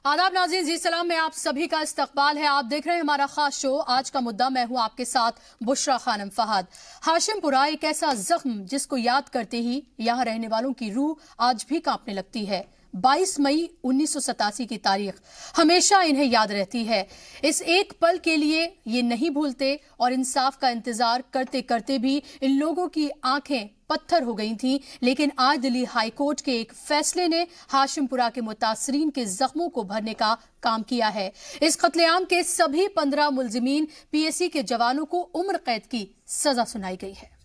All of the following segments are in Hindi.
आदाब नाज़रीन, जी सलाम में आप सभी का इस्तकबाल है। आप देख रहे हैं हमारा खास शो। आज का मुद्दा मैं हूं आपके साथ बुशरा खानम फहद। हाशिमपुरा एक ऐसा जख्म जिसको याद करते ही यहां रहने वालों की रूह आज भी कांपने लगती है। 22 मई 1987 की तारीख हमेशा इन्हें याद रहती है। इस एक पल के लिए ये नहीं भूलते और इंसाफ का इंतजार करते करते भी इन लोगों की आंखें पत्थर हो गई थीं। लेकिन आज दिल्ली हाई कोर्ट के एक फैसले ने हाशिमपुरा के मुतासरीन के जख्मों को भरने का काम किया है। इस कत्लेआम के सभी 15 मुलजिमीन पीएसी के जवानों को उम्र कैद की सजा सुनाई गई है।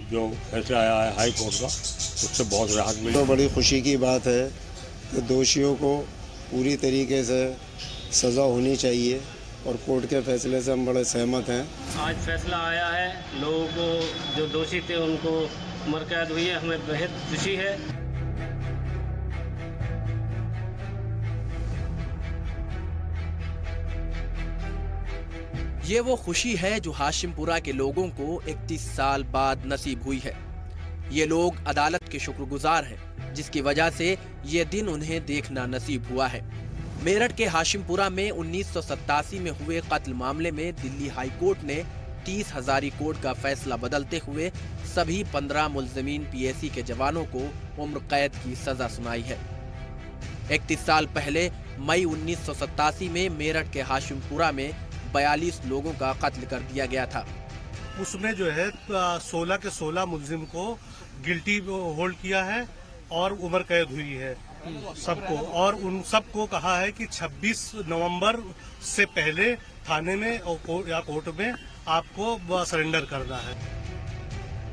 जो फैसला आया है हाई कोर्ट का, उससे बहुत राहत मिली। तो बड़ी खुशी की बात है कि दोषियों को पूरी तरीके से सज़ा होनी चाहिए और कोर्ट के फैसले से हम बड़े सहमत हैं। आज फैसला आया है, लोगों को जो दोषी थे उनको उम्र कैद हुई है, हमें बेहद खुशी है। ये वो खुशी है जो हाशिमपुरा के लोगों को 31 साल बाद नसीब हुई है। ये लोग अदालत के शुक्रगुजार हैं, जिसकी वजह से ये दिन उन्हें देखना नसीब हुआ है। मेरठ के हाशिमपुरा में 1987 में हुए कत्ल मामले में दिल्ली हाई कोर्ट ने 30 हजारी कोर्ट का फैसला बदलते हुए सभी 15 मुलजिमीन पीएसी के जवानों को उम्र कैद की सजा सुनाई है। 31 साल पहले मई 1987 में मेरठ के हाशिमपुरा में 42 लोगों का कत्ल कर दिया गया था। उसमें जो है 16 के 16 मुलजिम को गिल्टी होल्ड किया है और उम्र कैद हुई है सबको, और उन सबको कहा है कि 26 नवंबर से पहले थाने में या कोर्ट में आपको सरेंडर करना है।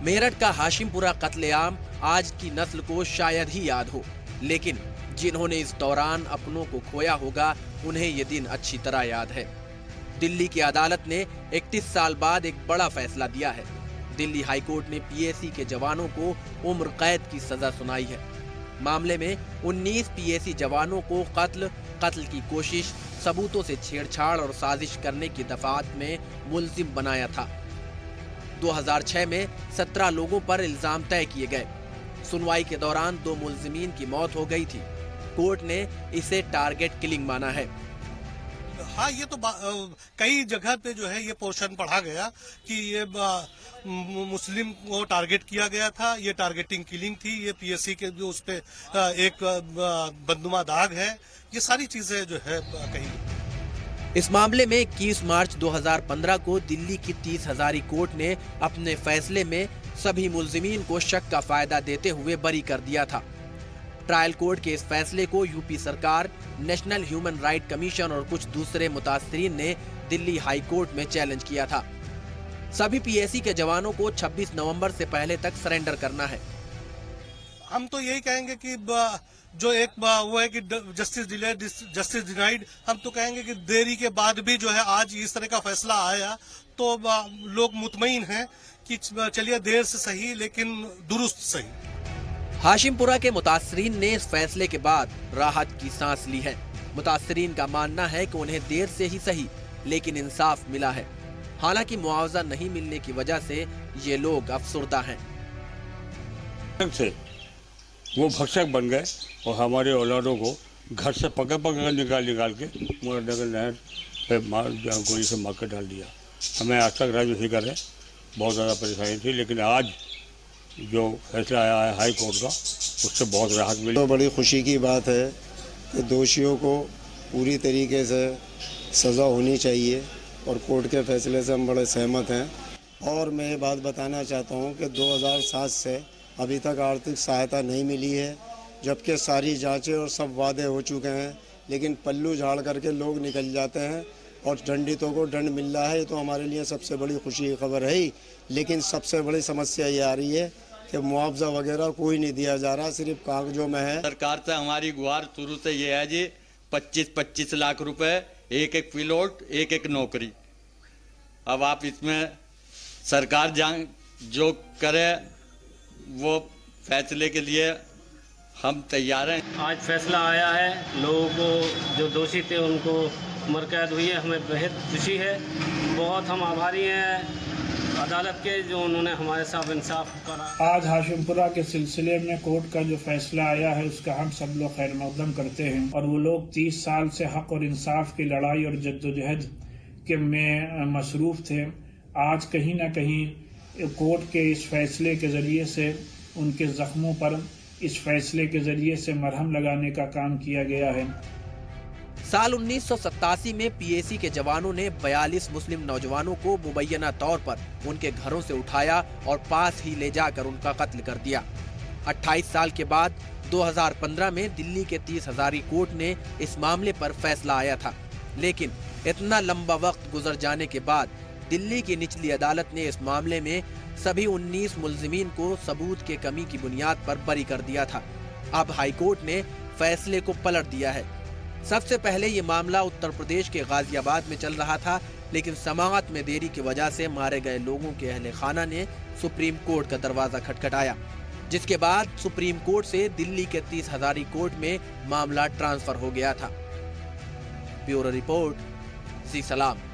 मेरठ का हाशिमपुरा कत्लेआम आज की नस्ल को शायद ही याद हो, लेकिन जिन्होंने इस दौरान अपनों को खोया होगा उन्हें ये दिन अच्छी तरह याद है। दिल्ली की अदालत ने 31 साल बाद एक बड़ा फैसला दिया है। दिल्ली हाई कोर्ट ने पीएसी के जवानों को उम्र कैद की सजा सुनाई है। मामले में 19 पीएसी जवानों को कत्ल की कोशिश, सबूतों से छेड़छाड़ और साजिश करने की दफात में मुलजिम बनाया था। 2006 में 17 लोगों पर इल्जाम तय किए गए। सुनवाई के दौरान 2 मुलजिमीन की मौत हो गई थी। कोर्ट ने इसे टारगेट किलिंग माना है। हाँ, ये तो कई जगह पे जो है ये पोर्शन पढ़ा गया कि ये मुस्लिम को टारगेट किया गया था, ये टारगेटिंग किलिंग थी, ये पीएससी के जो उस पे एक बदनुमा दाग है, ये सारी चीजें जो है कही। इस मामले में 21 मार्च 2015 को दिल्ली की 30 हजारी कोर्ट ने अपने फैसले में सभी मुलजिमीन को शक का फायदा देते हुए बरी कर दिया था। ट्रायल कोर्ट के इस फैसले को यूपी सरकार, नेशनल ह्यूमन राइट कमीशन और कुछ दूसरे मुतासरीन ने दिल्ली हाई कोर्ट में चैलेंज किया था। सभी पीएसी के जवानों को 26 नवंबर से पहले तक सरेंडर करना है। हम तो यही कहेंगे कि जो एक वो है कि जस्टिस डिलेड जस्टिस डिनाइड, हम तो कहेंगे कि देरी के बाद भी जो है आज इस तरह का फैसला आया तो लोग मुतमईन हैं कि चलिए देर से सही लेकिन दुरुस्त सही। हाशिमपुरा के मुतासरीन ने इस फैसले के बाद राहत की सांस ली है। मुतासरीन का मानना है कि उन्हें देर से ही सही लेकिन इंसाफ मिला है। हालांकि मुआवजा नहीं मिलने की वजह से ये लोग अफसुर्दा हैं। वो भक्षक बन गए और हमारे औलादों को घर से पकड़ निकाल के मुरादनगर नहर पे गोली से मार कर डाल दिया। हमें आज तक राज्य फिक्र है, बहुत ज़्यादा परेशानी थी, लेकिन आज जो फैसला आया है हाई कोर्ट का, उससे बहुत राहत मिली। तो बड़ी खुशी की बात है कि दोषियों को पूरी तरीके से सज़ा होनी चाहिए और कोर्ट के फैसले से हम बड़े सहमत हैं। और मैं ये बात बताना चाहता हूँ कि 2007 से अभी तक आर्थिक सहायता नहीं मिली है, जबकि सारी जांचें और सब वादे हो चुके हैं, लेकिन पल्लू झाड़ करके लोग निकल जाते हैं और दंडितों को दंड मिल रहा है। ये तो हमारे लिए सबसे बड़ी खुशी की खबर है ही, लेकिन सबसे बड़ी समस्या ये आ रही है कि मुआवजा वगैरह कोई नहीं दिया जा रहा, सिर्फ कागजों में है। सरकार से हमारी गुहार शुरू से ये है जी 25-25 लाख रुपए, एक पिलोट, एक नौकरी। अब आप इसमें सरकार जो करे वो फैसले के लिए हम तैयार हैं। आज फैसला आया है, लोगों को जो दोषी थे उनको उम्र कैद हुई है, हमें बेहद खुशी है। बहुत हम आभारी हैं अदालत के जो उन्होंने हमारे साथ इंसाफ करा। आज हाशिमपुरा के सिलसिले में कोर्ट का जो फैसला आया है उसका हम सब लोग खैर मकदम करते हैं। और वो लोग 30 साल से हक और इंसाफ की लड़ाई और जद्दोजहद के में मसरूफ थे। आज कहीं ना कहीं कोर्ट के इस फैसले के ज़रिए से उनके ज़ख्मों पर इस फैसले के ज़रिए से मरहम लगाने का काम किया गया है। साल 1987 में पीएसी के जवानों ने 42 मुस्लिम नौजवानों को मुबैना तौर पर उनके घरों से उठाया और पास ही ले जाकर उनका कत्ल कर दिया। 28 साल के बाद 2015 में दिल्ली के 30 हज़ारी कोर्ट ने इस मामले पर फैसला आया था, लेकिन इतना लंबा वक्त गुजर जाने के बाद दिल्ली की निचली अदालत ने इस मामले में सभी 19 मुल्जिमीन को सबूत के कमी की बुनियाद पर बरी कर दिया था। अब हाईकोर्ट ने फैसले को पलट दिया है। सबसे पहले ये मामला उत्तर प्रदेश के गाजियाबाद में चल रहा था, लेकिन समाअत में देरी की वजह से मारे गए लोगों के अहले खाना ने सुप्रीम कोर्ट का दरवाजा खटखटाया, जिसके बाद सुप्रीम कोर्ट से दिल्ली के 30 हज़ारी कोर्ट में मामला ट्रांसफर हो गया था। ब्यूरो रिपोर्ट, जी सलाम।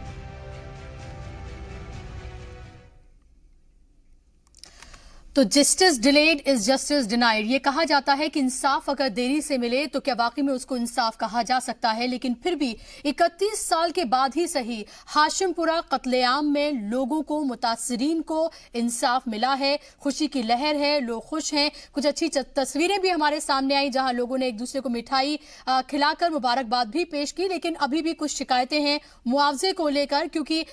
तो justice delayed is justice denied, ये कहा जाता है कि इंसाफ अगर देरी से मिले तो क्या वाकई में उसको इंसाफ कहा जा सकता है। लेकिन फिर भी 31 साल के बाद ही सही हाशिमपुरा कत्लेआम में लोगों को, मुतासरीन को इंसाफ मिला है। खुशी की लहर है, लोग खुश हैं। कुछ अच्छी तस्वीरें भी हमारे सामने आई जहां लोगों ने एक दूसरे को मिठाई खिलाकर मुबारकबाद भी पेश की। लेकिन अभी भी कुछ शिकायतें हैं मुआवजे को लेकर, क्योंकि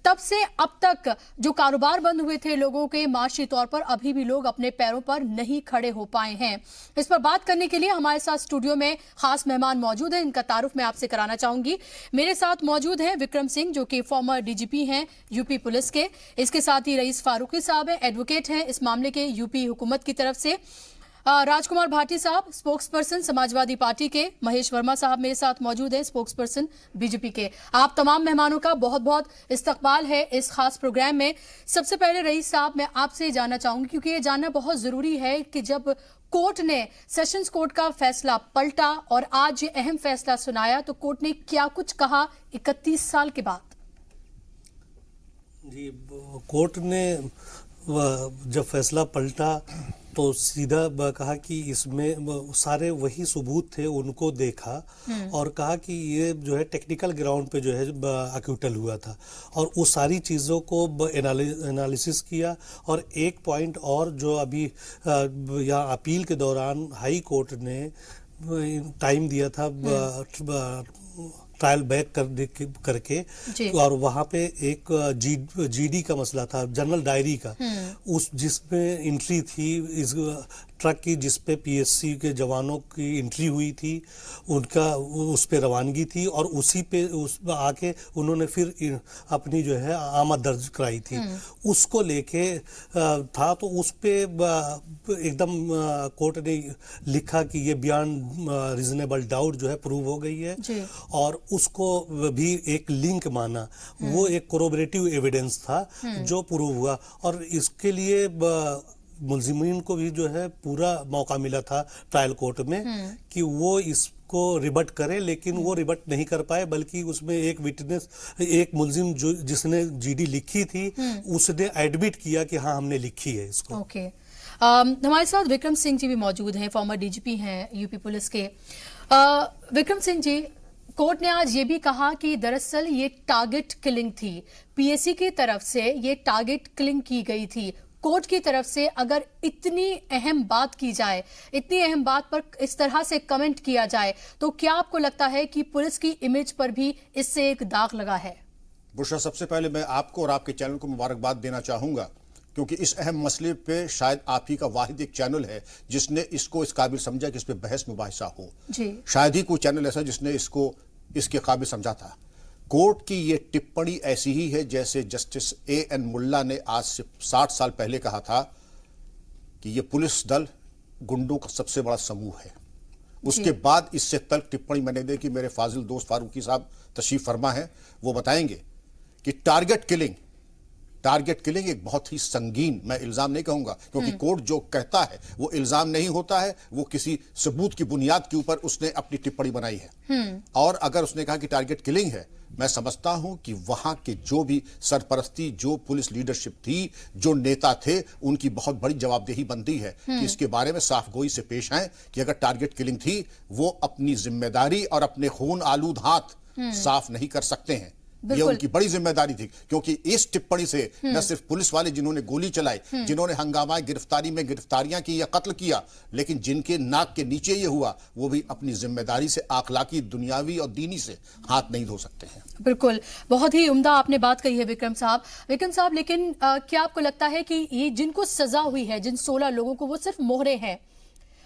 तब से अब तक जो कारोबार बंद हुए थे लोगों के, माशी तौर पर अभी भी लोग अपने पैरों पर नहीं खड़े हो पाए हैं। इस पर बात करने के लिए हमारे साथ स्टूडियो में खास मेहमान मौजूद हैं। इनका तारुफ मैं आपसे कराना चाहूंगी। मेरे साथ मौजूद हैं विक्रम सिंह, जो कि फॉर्मर डीजीपी हैं यूपी पुलिस के। इसके साथ ही रईस फारूकी साहब हैं, एडवोकेट हैं इस मामले के यूपी हुकूमत की तरफ से। राजकुमार भाटी साहब स्पोक्स पर्सन समाजवादी पार्टी के। महेश वर्मा साहब मेरे साथ मौजूद हैं, स्पोक्स पर्सन बीजेपी के। आप तमाम मेहमानों का बहुत बहुत इस्तकबाल है इस खास प्रोग्राम में। सबसे पहले रईस साहब, मैं आपसे जानना चाहूंगी, क्योंकि ये जानना बहुत जरूरी है कि जब कोर्ट ने, सेशंस कोर्ट का फैसला पलटा और आज ये अहम फैसला सुनाया, तो कोर्ट ने क्या कुछ कहा 31 साल के बाद? जी, कोर्ट ने जब फैसला पलटा तो सीधा कहा कि इसमें सारे वही सबूत थे, उनको देखा और कहा कि ये जो है टेक्निकल ग्राउंड पे जो है अक्यूटल हुआ था, और उस सारी चीज़ों को एनालिसिस किया। और एक पॉइंट और जो अभी यहाँ अपील के दौरान हाई कोर्ट ने टाइम दिया था ट्रायल बैक करके, और वहाँ पे एक जीडी का मसला था, जनरल डायरी का, उस जिसमें एंट्री थी इस ट्रक की, जिसपे पीएससी के जवानों की एंट्री हुई थी, उनका उस पे रवानगी थी, और उसी पे उस आके उन्होंने फिर अपनी जो है आमद दर्ज कराई थी, उसको लेके था। तो उस पे एकदम कोर्ट ने लिखा कि ये बियॉन्ड रीजनेबल डाउट जो है प्रूव हो गई है, और उसको भी एक लिंक माना। वो एक कोरोबरेटिव एविडेंस था जो प्रूव हुआ, और इसके लिए मुल्जिमीन को भी जो है पूरा मौका मिला था ट्रायल कोर्ट में कि वो इसको रिबट करे, लेकिन वो रिबट नहीं कर पाए, बल्कि उसमें एक विटनेस, एक मुल्जिम जो जिसने जीडी लिखी थी, उसने एडमिट किया कि हाँ हमने लिखी है इसको। ओके, हमारे साथ विक्रम सिंह जी भी मौजूद हैं, फॉर्मर डीजीपी हैं यूपी पुलिस के। विक्रम सिंह जी, कोर्ट ने आज ये भी कहा कि दरअसल ये टारगेट किलिंग थी, पीएससी की तरफ से ये टारगेट किलिंग की गई थी। कोर्ट की तरफ से अगर इतनी अहम बात की जाए, इतनी अहम बात पर इस तरह से कमेंट किया जाए, तो क्या आपको लगता है कि पुलिस की इमेज पर भी इससे एक दाग लगा है? बुशरा, सबसे पहले मैं आपको और आपके चैनल को मुबारकबाद देना चाहूंगा, क्योंकि इस अहम मसले पे शायद आप ही का वाहिद एक चैनल है जिसने इसको इस काबिल समझा कि इस पे बहस मुबाहिसा हो। शायद ही कोई चैनल ऐसा जिसने इसको इसके काबिल समझा था। कोर्ट की ये टिप्पणी ऐसी ही है जैसे जस्टिस A.N. मुल्ला ने आज से 60 साल पहले कहा था कि ये पुलिस दल गुंडों का सबसे बड़ा समूह है। उसके बाद इससे तल्ख टिप्पणी मैंने देखी, मेरे फाजिल दोस्त फारूकी साहब तशरीफ फरमा है, वो बताएंगे कि टारगेट किलिंग टारगेट किलिंग एक बहुत ही संगीन, मैं इल्जाम नहीं कहूंगा, क्योंकि कोर्ट जो कहता है वो इल्जाम नहीं होता है, वो किसी सबूत की बुनियाद के ऊपर उसने अपनी टिप्पणी बनाई है। और अगर उसने कहा कि टारगेट किलिंग है, मैं समझता हूं कि वहां के जो भी सरपरस्ती, जो पुलिस लीडरशिप थी, जो नेता थे, उनकी बहुत बड़ी जवाबदेही बनती है कि इसके बारे में साफ गोई से पेश आए कि अगर टारगेट किलिंग थी, वो अपनी जिम्मेदारी और अपने खून आलूद हाथ साफ नहीं कर सकते हैं। ये उनकी बड़ी जिम्मेदारी थी, क्योंकि इस टिप्पणी से न सिर्फ पुलिस वाले जिन्होंने गोली चलाई, जिन्होंने हंगामा गिरफ्तारी में गिरफ्तारियां की या कत्ल किया, लेकिन जिनके नाक के नीचे ये हुआ, वो भी अपनी जिम्मेदारी से अखलाकी, दुनियावी और दीनी से हाथ नहीं धो सकते हैं। बिल्कुल, बहुत ही उम्दा आपने बात कही है विक्रम साहब। लेकिन क्या आपको लगता है कि ये जिनको सजा हुई है, जिन 16 लोगों को, वो सिर्फ मोहरे हैं?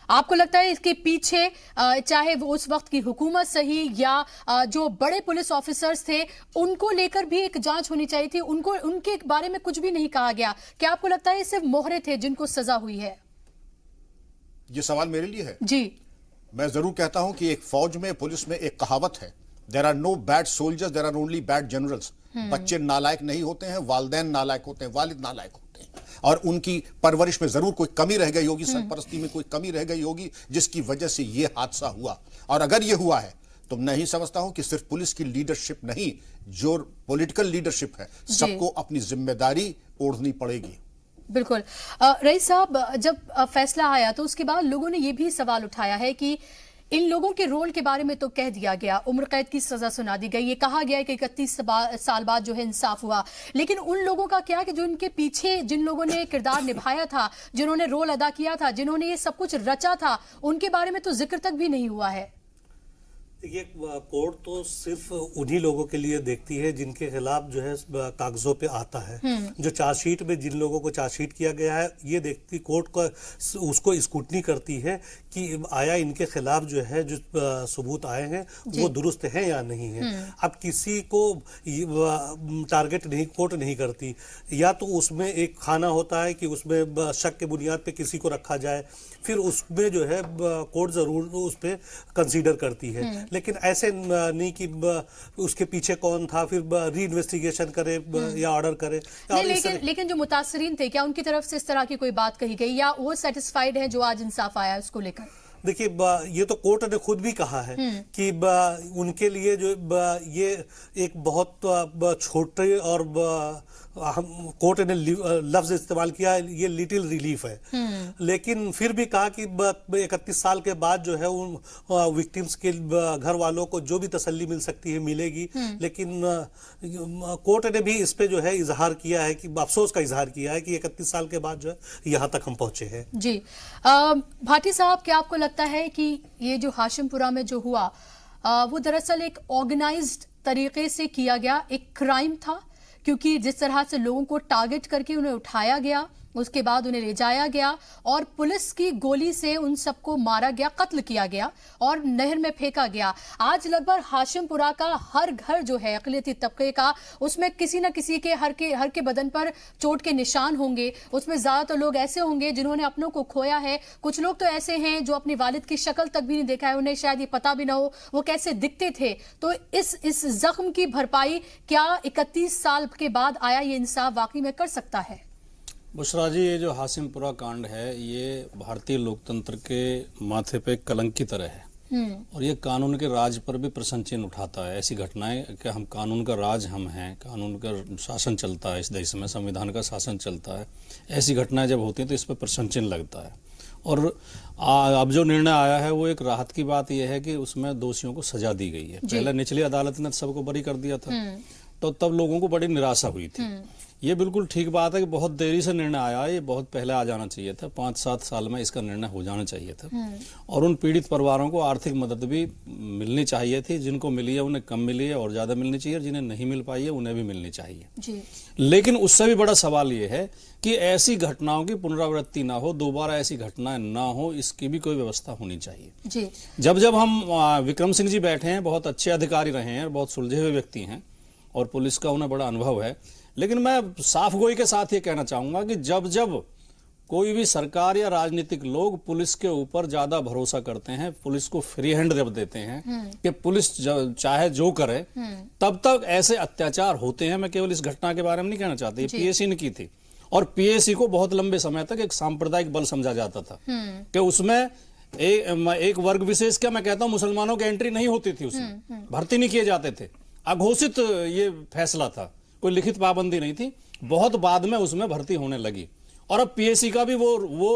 आपको लगता है इसके पीछे चाहे वो उस वक्त की हुकूमत सही या जो बड़े पुलिस ऑफिसर्स थे, उनको लेकर भी एक जांच होनी चाहिए थी, उनके बारे में कुछ भी नहीं कहा गया? क्या आपको लगता है सिर्फ मोहरे थे जिनको सजा हुई है? ये सवाल मेरे लिए है जी। मैं जरूर कहता हूं कि एक फौज में, पुलिस में एक कहावत है, there are no bad soldiers, there are only bad generals. बच्चे नालायक नहीं होते हैं, वालिदैन नालायक होते हैं, वालिद नालायक होते हैं, और उनकी परवरिश में जरूर कोई कमी रह गई होगी, सरपरस्ती में कोई कमी रह गई होगी, जिसकी वजह से यह हादसा हुआ। और अगर यह हुआ है तो मैं ही समझता हूं कि सिर्फ पुलिस की लीडरशिप नहीं, जो पॉलिटिकल लीडरशिप है, सबको अपनी जिम्मेदारी ओढ़नी पड़ेगी। बिल्कुल। रईस साहब, जब फैसला आया तो उसके बाद लोगों ने यह भी सवाल उठाया है कि इन लोगों के रोल के बारे में तो कह दिया गया, उम्र कैद की सजा सुना दी गई, ये कहा गया है कि 31 साल बाद जो है इंसाफ हुआ, लेकिन उन लोगों का क्या कि जो इनके पीछे जिन लोगों ने किरदार निभाया था, जिन्होंने रोल अदा किया था, जिन्होंने ये सब कुछ रचा था, उनके बारे में तो जिक्र तक भी नहीं हुआ है। ये कोर्ट तो सिर्फ उन्हीं लोगों के लिए देखती है जिनके खिलाफ जो है कागजों पे आता है। जो चार्जशीट में जिन लोगों को चार्जशीट किया गया है, ये देखती कोर्ट को, उसको स्क्रूटनी करती है कि आया इनके खिलाफ जो है जो सबूत आए हैं वो दुरुस्त है या नहीं है। अब किसी को टारगेट नहीं, कोर्ट नहीं करती, या तो उसमें एक खाना होता है कि उसमें शक के बुनियाद पे किसी को रखा जाए, फिर उसमें जो है कोर्ट जरूर उस पर कंसीडर करती है, लेकिन ऐसे नहीं कि उसके पीछे कौन था फिर री इन्वेस्टिगेशन करे या ऑर्डर करे। लेकिन जो मुतासरीन थे, क्या उनकी तरफ से इस तरह की कोई बात कही गई या वो सेटिस्फाइड है जो आज इंसाफ आया उसको लेकर? देखिए, ये तो कोर्ट ने खुद भी कहा है कि उनके लिए जो ये एक बहुत छोटे, और कोर्ट ने लफ्ज इस्तेमाल किया, ये लिटिल रिलीफ है, लेकिन फिर भी कहा कि 31 साल के बाद जो है उन विक्टिम्स के घर वालों को जो भी तसल्ली मिल सकती है मिलेगी। लेकिन कोर्ट ने भी इस पे जो है इजहार किया है कि अफसोस का इजहार किया है कि 31 साल के बाद जो है यहाँ तक हम पहुंचे हैं। जी। भाटी साहब, क्या आपको लगता है कि ये जो हाशिमपुरा में जो हुआ वो दरअसल एक ऑर्गेनाइज्ड तरीके से किया गया एक क्राइम था? क्योंकि जिस तरह से लोगों को टारगेट करके उन्हें उठाया गया, उसके बाद उन्हें ले जाया गया और पुलिस की गोली से उन सबको मारा गया, कत्ल किया गया और नहर में फेंका गया। आज लगभग हाशिमपुरा का हर घर जो है अक़लियती तबके का, उसमें किसी न किसी के हर के बदन पर चोट के निशान होंगे। उसमें ज्यादातर लोग ऐसे होंगे जिन्होंने अपनों को खोया है, कुछ लोग तो ऐसे हैं जो अपने वालिद की शक्ल तक भी नहीं देखा है, उन्हें शायद ये पता भी ना हो वो कैसे दिखते थे। तो इस जख्म की भरपाई क्या 31 साल के बाद आया ये इंसाफ वाकई में कर सकता है? बुशरा जी, ये जो हाशिमपुरा कांड है ये भारतीय लोकतंत्र के माथे पे कलंक की तरह है और ये कानून के राज पर भी प्रश्न चिन्ह उठाता है। ऐसी घटनाएं कि हम कानून का राज हम हैं, कानून का शासन चलता है इस देश में, संविधान का शासन चलता है, ऐसी घटनाएं जब होती हैं तो इस पर प्रश्न चिन्ह लगता है। और अब जो निर्णय आया है वो एक राहत की बात यह है कि उसमें दोषियों को सजा दी गई है। पहले निचली अदालत ने सबको बरी कर दिया था, तो तब लोगों को बड़ी निराशा हुई थी। ये बिल्कुल ठीक बात है कि बहुत देरी से निर्णय आया, ये बहुत पहले आ जाना चाहिए था, 5-7 साल में इसका निर्णय हो जाना चाहिए था। और उन पीड़ित परिवारों को आर्थिक मदद भी मिलनी चाहिए थी, जिनको मिली है उन्हें कम मिली है और ज्यादा मिलनी चाहिए, जिन्हें नहीं मिल पाई है उन्हें भी मिलनी चाहिए जी। लेकिन उससे भी बड़ा सवाल ये है कि ऐसी घटनाओं की पुनरावृत्ति ना हो, दोबारा ऐसी घटनाएं ना हो, इसकी भी कोई व्यवस्था होनी चाहिए जी। जब हम विक्रम सिंह जी बैठे हैं, बहुत अच्छे अधिकारी रहे हैं, बहुत सुलझे हुए व्यक्ति हैं और पुलिस का उन्हें बड़ा अनुभव है, लेकिन मैं साफ गोई के साथ ये कहना चाहूंगा कि जब कोई भी सरकार या राजनीतिक लोग पुलिस के ऊपर ज्यादा भरोसा करते हैं, पुलिस को फ्री हैंड जब देते हैं कि पुलिस चाहे जो करे, तब तक ऐसे अत्याचार होते हैं। मैं केवल इस घटना के बारे में नहीं कहना चाहती, पीएसी ने की थी, और पीएसी को बहुत लंबे समय तक एक सांप्रदायिक बल समझा जाता था कि उसमें एक वर्ग विशेष, क्या मैं कहता हूं, मुसलमानों की एंट्री नहीं होती थी, उसमें भर्ती नहीं किए जाते थे, अघोषित ये फैसला था, कोई लिखित पाबंदी नहीं थी। बहुत बाद में उसमें भर्ती होने लगी, और अब पीएसी का भी वो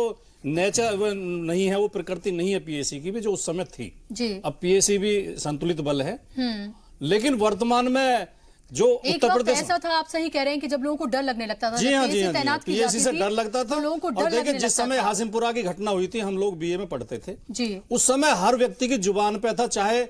नेचर नहीं है, वो प्रकृति नहीं है पीएसी की भी जो उस समय थी जी। अब पीएसी भी संतुलित बल है, लेकिन वर्तमान में जो उत्तर प्रदेश ऐसा था, आप सही कह रहे हैं कि जब लोगों को डर लगने लगता था, जी हाँ, पीएसी से डर लगता था। लोगों को और देखिए जिस समय हाशिमपुरा की घटना हुई थी, हम लोग बीए में पढ़ते थे जी, उस समय हर व्यक्ति की जुबान पे था, चाहे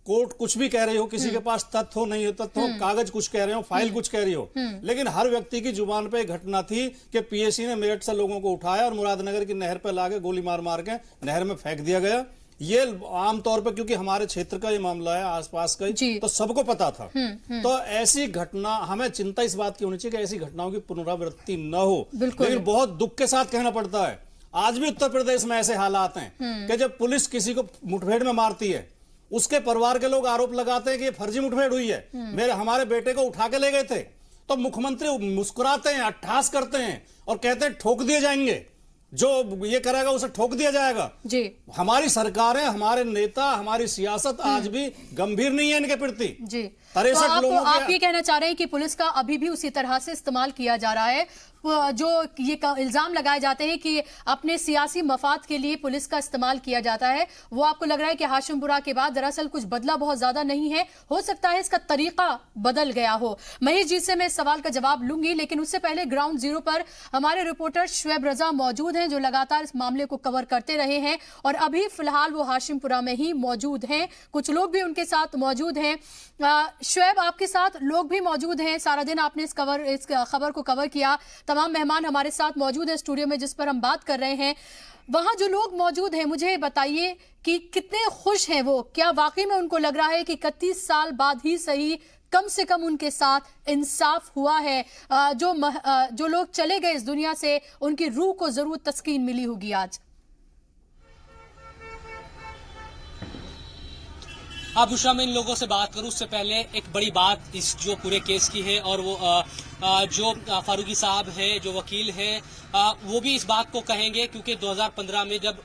कोर्ट कुछ भी कह रही हो, किसी के पास तथ्य हो नहीं हो तथ्य हो, कागज कुछ कह रहे हो, फाइल कुछ कह रही हो, लेकिन हर व्यक्ति की जुबान पे एक घटना थी कि पीएसी ने मेरठ से लोगों को उठाया और मुरादनगर की नहर पे लाके गोली मार मार के नहर में फेंक दिया गया। ये आमतौर पर, क्योंकि हमारे क्षेत्र का ये मामला है, आसपास का, तो सबको पता था। तो ऐसी घटना, हमें चिंता इस बात की होनी चाहिए कि ऐसी घटनाओं की पुनरावृत्ति न हो, लेकिन बहुत दुख के साथ कहना पड़ता है आज भी उत्तर प्रदेश में ऐसे हालात हैं कि जब पुलिस किसी को मुठभेड़ में मारती है, उसके परिवार के लोग आरोप लगाते हैं कि ये फर्जी मुठभेड़ हुई है, हमारे बेटे को उठा के ले गए थे, तो मुख्यमंत्री मुस्कुराते हैं, अट्ठास करते हैं और कहते हैं ठोक दिए जाएंगे, जो ये करेगा उसे ठोक दिया जाएगा जी। हमारी सरकारें, हमारे नेता, हमारी सियासत आज भी गंभीर नहीं है इनके प्रति जी। 63 लोगों आप ये कहना चाह रहे हैं कि पुलिस का अभी भी उसी तरह से इस्तेमाल किया जा रहा है, जो ये इल्जाम लगाए जाते हैं कि अपने सियासी मफाद के लिए पुलिस का इस्तेमाल किया जाता है, वो आपको लग रहा है कि हाशिमपुरा के बाद दरअसल कुछ बदला बहुत ज्यादा नहीं है, हो सकता है इसका तरीका बदल गया हो। महेश जी से मैं इस सवाल का जवाब लूंगी, लेकिन उससे पहले ग्राउंड जीरो पर हमारे रिपोर्टर शुएब रजा मौजूद हैं, जो लगातार इस मामले को कवर करते रहे हैं और अभी फिलहाल वो हाशिमपुरा में ही मौजूद हैं। कुछ लोग भी उनके साथ मौजूद हैं। शुएब, आपके साथ लोग भी मौजूद हैं, सारा दिन आपने इस खबर को कवर किया, तमाम मेहमान हमारे साथ मौजूद हैं स्टूडियो में जिस पर हम बात कर रहे हैं। वहां जो लोग मौजूद हैं, मुझे बताइए कि कितने खुश हैं वो, क्या वाकई में उनको लग रहा है कि 31 साल बाद ही सही कम से कम उनके साथ इंसाफ हुआ है, जो लोग चले गए इस दुनिया से उनकी रूह को जरूर तस्कीन मिली होगी आज। अब बुशरा, मैं इन लोगों से बात करूं उससे पहले एक बड़ी बात इस जो पूरे केस की है, और वो जो फारूकी साहब है, जो वकील है, वो भी इस बात को कहेंगे, क्योंकि 2015 में जब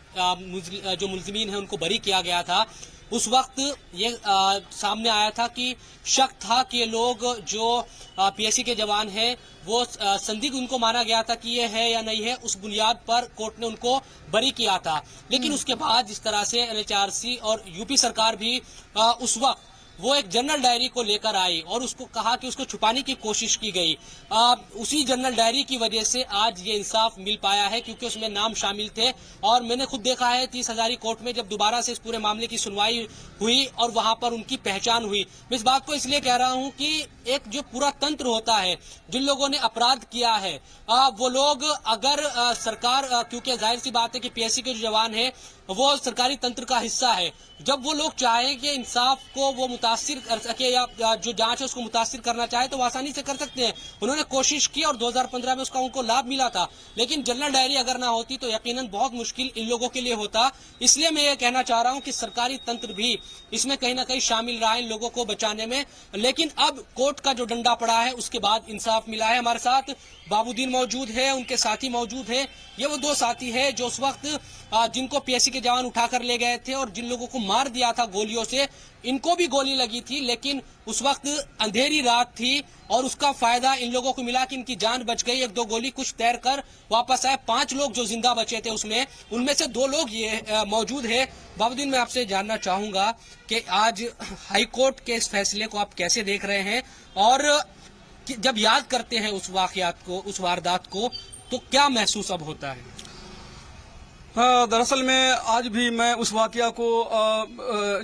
जो मुल्जिमीन है उनको बरी किया गया था, उस वक्त ये सामने आया था कि शक था कि ये लोग जो पीएसी के जवान हैं वो संदिग्ध उनको माना गया था कि ये है या नहीं है, उस बुनियाद पर कोर्ट ने उनको बरी किया था। लेकिन उसके बाद जिस तरह से एनएचआरसी और यूपी सरकार भी उस वक्त वो एक जनरल डायरी को लेकर आई और उसको कहा कि उसको छुपाने की कोशिश की गई, उसी जनरल डायरी की वजह से आज ये इंसाफ मिल पाया है, क्योंकि उसमें नाम शामिल थे। और मैंने खुद देखा है 30 हजारी कोर्ट में जब दोबारा से इस पूरे मामले की सुनवाई हुई और वहां पर उनकी पहचान हुई। मैं इस बात को इसलिए कह रहा हूं कि एक जो पूरा तंत्र होता है, जिन लोगों ने अपराध किया है, वो लोग अगर सरकार, क्योंकि जाहिर सी बात है कि पीएससी के जो जवान है वो सरकारी तंत्र का हिस्सा है, जब वो लोग चाहें कि इंसाफ को वो मुतासिर कर सके या जो जांच है उसको मुतासिर करना चाहे तो वो आसानी से कर सकते हैं। उन्होंने कोशिश की और 2015 में उसका उनको लाभ मिला था, लेकिन जनरल डायरी अगर ना होती तो यकीनन बहुत मुश्किल इन लोगों के लिए होता। इसलिए मैं ये कहना चाह रहा हूं कि सरकारी तंत्र भी इसमें कहीं ना कहीं शामिल रहा इन लोगों को बचाने में, लेकिन अब कोर्ट का जो डंडा पड़ा है उसके बाद इंसाफ मिला है। हमारे साथ बाबूद्दीन मौजूद है, उनके साथी मौजूद है। ये वो दो साथी है जो उस वक्त जिनको पीएससी के जवान उठाकर ले गए थे और जिन लोगों को मार दिया था गोलियों से, इनको भी गोली लगी थी, लेकिन उस वक्त अंधेरी रात थी और उसका फायदा इन लोगों को मिला कि इनकी जान बच गई। एक दो गोली कुछ तैर कर वापस आए। 5 लोग जो जिंदा बचे थे उसमें, उनमें से 2 लोग ये मौजूद है। बाबूद्दीन, मैं आपसे जानना चाहूंगा कि आज हाईकोर्ट के इस फैसले को आप कैसे देख रहे हैं, और जब याद करते हैं उस वाकयात को, उस वारदात को, तो क्या महसूस अब होता है? हाँ, दरअसल में आज भी मैं उस वाकया को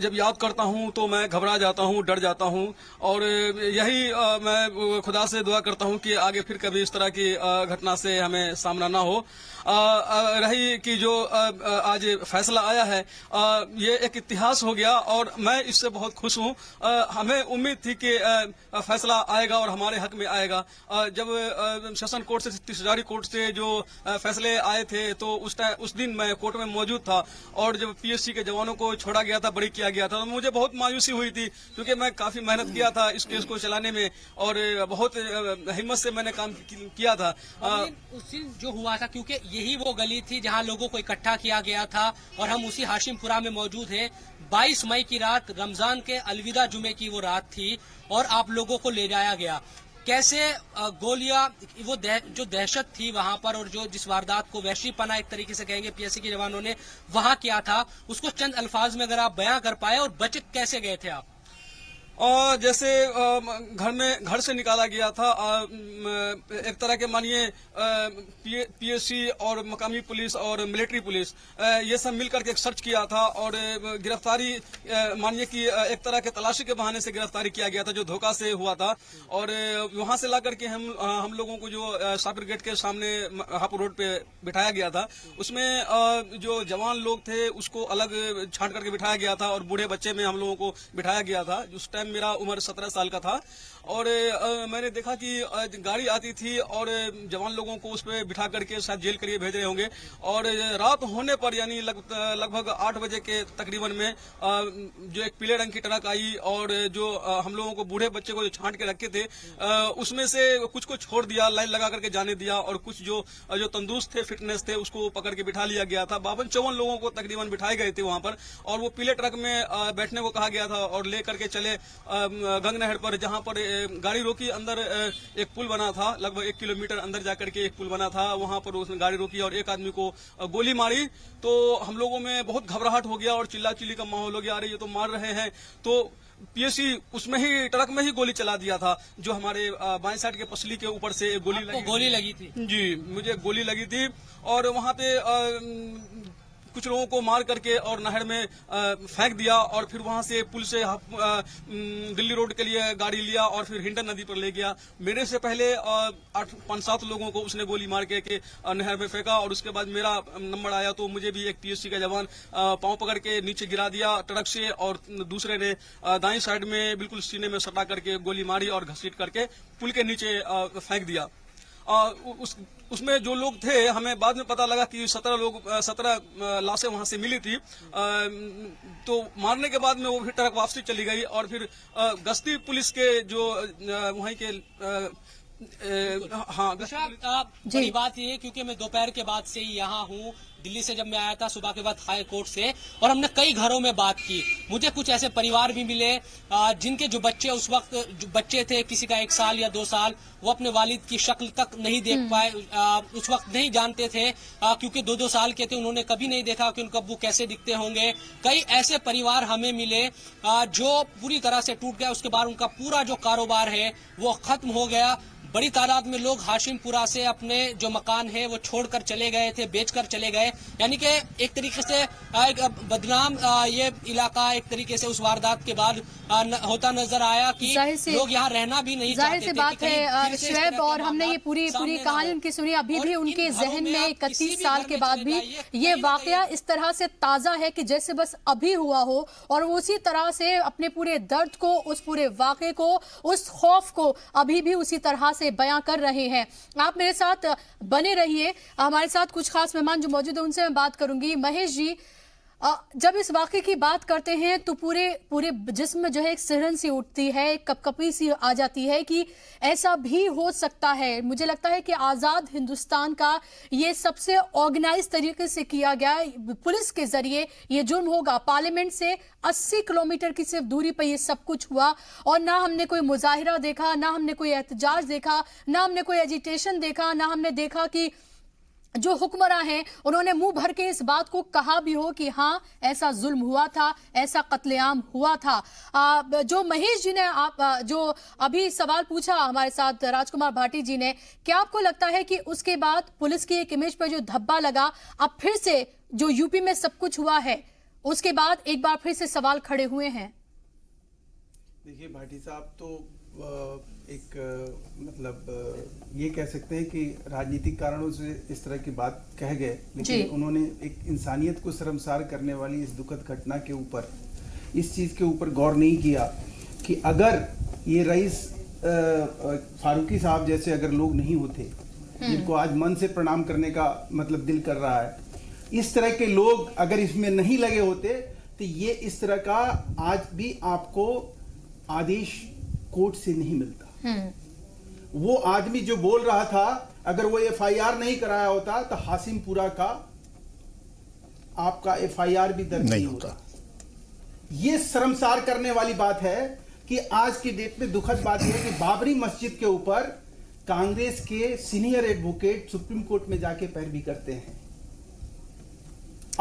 जब याद करता हूँ तो मैं घबरा जाता हूँ, डर जाता हूँ और यही मैं खुदा से दुआ करता हूँ कि आगे फिर कभी इस तरह की घटना से हमें सामना ना हो। रही कि जो आज फैसला आया है, ये एक इतिहास हो गया और मैं इससे बहुत खुश हूँ। हमें उम्मीद थी कि फैसला आएगा और हमारे हक में आएगा। जब सेशन कोर्ट से तिजोरी कोर्ट से जो फैसले आए थे तो उस दिन मैं कोर्ट में मौजूद था और जब पीएससी के जवानों को छोड़ा गया था, बरी किया गया था, तो मुझे बहुत मायूसी हुई थी क्योंकि मैं काफी मेहनत किया था इस केस को चलाने में और बहुत हिम्मत से मैंने काम किया था। उस दिन जो हुआ था, क्योंकि यही वो गली थी जहां लोगों को इकट्ठा किया गया था और हम उसी हाशिमपुरा में मौजूद हैं। 22 मई की रात, रमजान के अलविदा जुमे की वो रात थी और आप लोगों को ले जाया गया। कैसे गोलियां, वो जो दहशत थी वहां पर और जो जिस वारदात को वहशीपना एक तरीके से कहेंगे पीएससी के जवानों ने वहां किया था, उसको चंद अल्फाज में अगर आप बयां कर पाए और बच कैसे गए थे आप? और जैसे घर से निकाला गया था, एक तरह के मानिए पीएससी और मकामी पुलिस और मिलिट्री पुलिस ये सब मिलकर के एक सर्च किया था और गिरफ्तारी मानिए कि एक तरह के तलाशी के बहाने से गिरफ्तारी किया गया था जो धोखा से हुआ था और वहां से ला करके हम लोगों को जो साबिर गेट के सामने हापुड़ रोड पे बिठाया गया था, उसमें जो जवान लोग थे उसको अलग छांट करके बिठाया गया था और बूढ़े बच्चे में हम लोगों को बिठाया गया था। उस टाइम मेरा उम्र 17 साल का था और मैंने देखा कि गाड़ी आती थी और जवान लोगों को उस पर बिठा करके शायद जेल के लिए भेज रहे होंगे और रात होने पर यानी लगभग 8 बजे के तकरीबन में जो एक पीले रंग की ट्रक आई और जो हम लोगों को बूढ़े बच्चे को जो छांट के रखे थे उसमें से कुछ को छोड़ दिया, लाइन लगा करके जाने दिया और कुछ जो तंदुरुस्त थे, फिटनेस थे, उसको पकड़ के बिठा लिया गया था। 52-54 लोगों को तकरीबन बिठाए गए थे वहां पर और वो पीले ट्रक में बैठने को कहा गया था और ले करके चले गंग नहर पर, जहां पर गाड़ी रोकी। अंदर एक पुल बना था, लगभग 1 किलोमीटर अंदर जाकर के एक पुल बना था, वहां पर उसने गाड़ी रोकी और एक आदमी को गोली मारी। तो हम लोगों में बहुत घबराहट हो गया और चिल्ला चिल्ली का माहौल हो गया, अरे ये तो मार रहे हैं। तो पीएससी उसमें ही ट्रक में ही गोली चला दिया था, जो हमारे बाएं साइड के पसली के ऊपर से गोली लगी थी। जी, मुझे गोली लगी थी और वहां पे कुछ लोगों को मार करके और नहर में फेंक दिया और फिर वहां से पुल से दिल्ली रोड के लिए गाड़ी लिया और फिर हिंडन नदी पर ले गया। मेरे से पहले 5-7 लोगों को उसने गोली मार के नहर में फेंका और उसके बाद मेरा नंबर आया तो मुझे भी एक पीएससी का जवान पांव पकड़ के नीचे गिरा दिया ट्रक से और दूसरे ने दाईं साइड में बिल्कुल सीने में सटा करके गोली मारी और घसीट करके पुल के नीचे फेंक दिया। उसमें जो लोग थे, हमें बाद में पता लगा कि 17 लाशें वहां से मिली थी। तो मारने के बाद में वो फिर ट्रक वापसी चली गई और फिर गश्ती पुलिस के जो वहीं के हाँ, बड़ी बात ये है क्योंकि मैं दोपहर के बाद से ही यहाँ हूँ। दिल्ली से जब मैं आया था सुबह के बाद हाई कोर्ट से, और हमने कई घरों में बात की। मुझे कुछ ऐसे परिवार भी मिले जिनके जो बच्चे उस वक्त जो बच्चे थे, किसी का 1 साल या 2 साल, वो अपने वालिद की शक्ल तक नहीं देख पाए, उस वक्त नहीं जानते थे क्योंकि 2-2 साल के थे, उन्होंने कभी नहीं देखा कि उनके अब्बू कैसे दिखते होंगे। कई ऐसे परिवार हमें मिले जो पूरी तरह से टूट गया। उसके बाद उनका पूरा जो कारोबार है वो खत्म हो गया। बड़ी तादाद में लोग हाशिमपुरा से अपने जो मकान है वो छोड़कर चले गए थे, बेचकर चले गए। यानी कि एक तरीके से एक बदनाम ये इलाका एक तरीके से उस वारदात के बाद होता नजर आया कि लोग यहाँ रहना भी नहीं चाहते थे। जाहिर सी बात है शुएब, और हमने ये पूरी कहानी उनकी सुनी। अभी भी उनके जहन में 31 साल के बाद भी ये वाकया इस तरह से ताजा है कि जैसे बस अभी हुआ हो, और वो उसी तरह से अपने पूरे दर्द को, उस पूरे वाकये को, उस खौफ को अभी भी उसी तरह से बयां कर रहे हैं। आप मेरे साथ बने रहिए। हमारे साथ कुछ खास मेहमान जो मौजूद है उनसे मैं बात करूंगी। महेश जी, जब इस वाकये की बात करते हैं तो पूरे जिस्म में जो है एक सिहरन सी उठती है, एक कपकपी सी आ जाती है कि ऐसा भी हो सकता है। मुझे लगता है कि आज़ाद हिंदुस्तान का ये सबसे ऑर्गेनाइज तरीके से किया गया पुलिस के जरिए ये जुर्म होगा। पार्लियामेंट से 80 किलोमीटर की सिर्फ दूरी पर ये सब कुछ हुआ और ना हमने कोई मुजाहिरा देखा, ना हमने कोई एहतजाज देखा, ना हमने कोई एजिटेशन देखा, ना हमने देखा कि जो हुक्मरां हैं उन्होंने मुंह भर के इस बात को कहा भी हो कि हाँ ऐसा जुल्म हुआ था, ऐसा कत्लेआम हुआ था। जो महेश जी ने जो अभी सवाल पूछा हमारे साथ राजकुमार भाटी जी ने, क्या आपको लगता है कि उसके बाद पुलिस की एक इमेज पर जो धब्बा लगा, अब फिर से जो यूपी में सब कुछ हुआ है उसके बाद एक बार फिर से सवाल खड़े हुए हैं? देखिए भाटी साहब तो मतलब ये कह सकते हैं कि राजनीतिक कारणों से इस तरह की बात कह गए, लेकिन उन्होंने एक इंसानियत को शर्मसार करने वाली इस दुखद घटना के ऊपर, इस चीज़ के ऊपर गौर नहीं किया कि अगर ये रईस फारूकी साहब जैसे अगर लोग नहीं होते, जिनको आज मन से प्रणाम करने का मतलब दिल कर रहा है, इस तरह के लोग अगर इसमें नहीं लगे होते तो ये इस तरह का आज भी आपको आदेश कोर्ट से नहीं मिलता। वो आदमी जो बोल रहा था, अगर वो एफआईआर नहीं कराया होता तो हाशिमपुरा का आपका एफआईआर भी दर्ज नहीं होता। ये शर्मसार करने वाली बात है कि आज की डेट में दुखद बात यह है कि बाबरी मस्जिद के ऊपर कांग्रेस के सीनियर एडवोकेट सुप्रीम कोर्ट में जाके पैरवी करते हैं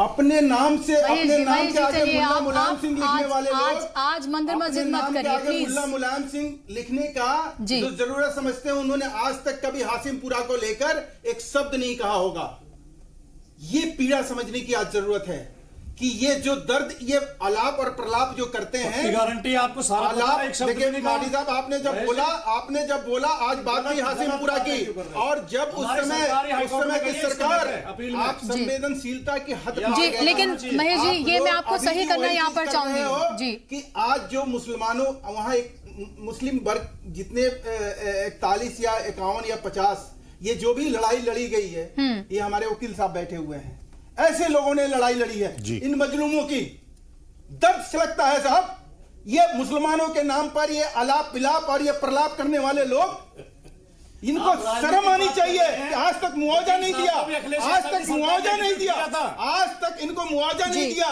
अपने नाम से, अपने नाम के आगे मुल्ला मुलायम सिंह लिखने वाले लोग आज मंदिर मस्जिद मत करिए प्लीज। मुल्ला मुलायम सिंह लिखने का जो जरूरत समझते हैं, उन्होंने आज तक कभी हाशिमपुरा को लेकर एक शब्द नहीं कहा होगा। ये पीड़ा समझने की आज जरूरत है कि ये जो दर्द, ये आलाप और प्रलाप जो करते हैं, गारंटी आपको सारा आलाप। देखिए भाटी साहब, आपने जब बोला आज बात की हाशिमपुरा की, और जब उस समय की सरकार, आप संवेदनशीलता की हद जी, लेकिन महेश जी ये मैं आपको सही करना यहाँ पर चाहूंगी जी कि आज जो मुसलमानों वहां एक मुस्लिम वर्ग जितने 41 या 51 या 50 ये जो भी लड़ाई लड़ी गई है, ये हमारे वकील साहब बैठे हुए हैं, ऐसे लोगों ने लड़ाई लड़ी है इन मजलूमों की। दर्द से लगता है साहब, ये मुसलमानों के नाम पर ये आलाप विलाप और ये प्रलाप करने वाले लोग, इनको शर्म आनी चाहिए कि आज तक मुआवजा नहीं दिया, आज तक मुआवजा नहीं दिया, आज तक इनको मुआवजा नहीं दिया।